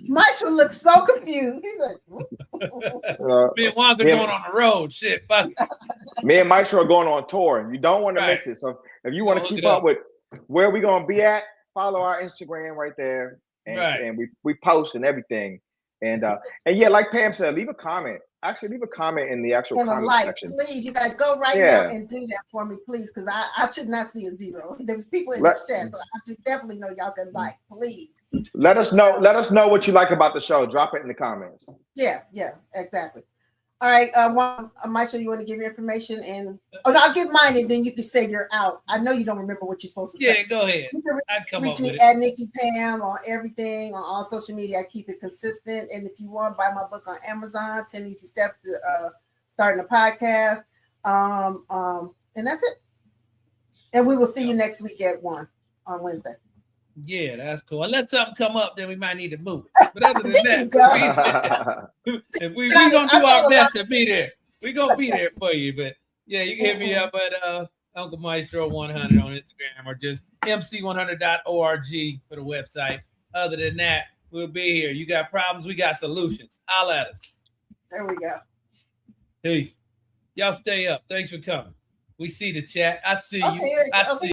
Maestro looks so confused. He's like, me and Wanzer going on the road. Shit. Me and Maestro are going on tour. You don't want to miss it. So if you want to keep up with where we're gonna be at, follow our Instagram right there. And we post and everything. And yeah, like Pam said, leave a comment. Actually, leave a comment in the actual comment section. Please, you guys go now and do that for me, please, because I should not see a 0. There's people in this chat, so I should definitely know y'all can like. Please. Let us know. Let us know what you like about the show. Drop it in the comments. Yeah, exactly. All right, Maestro, you want to give your information I'll give mine and then you can say you're out. I know you don't remember what you're supposed to say. Yeah, go ahead. Reach me at Nikki Pam on everything on all social media. I keep it consistent, and if you want, buy my book on Amazon. 10 Easy Steps to Starting a Podcast. And that's it. And we will see you next week at 1 on Wednesday. Yeah, that's cool. Unless something come up, then we might need to move. But other than that, we're gonna do our best to be there. We're gonna be there for you. But yeah, you can hit me up at Uncle Maestro 100 on Instagram or just mc100.org for the website. Other than that, we'll be here. You got problems, we got solutions. Holla at us. There we go. Peace. Y'all stay up. Thanks for coming. We see the chat. I see you. I see.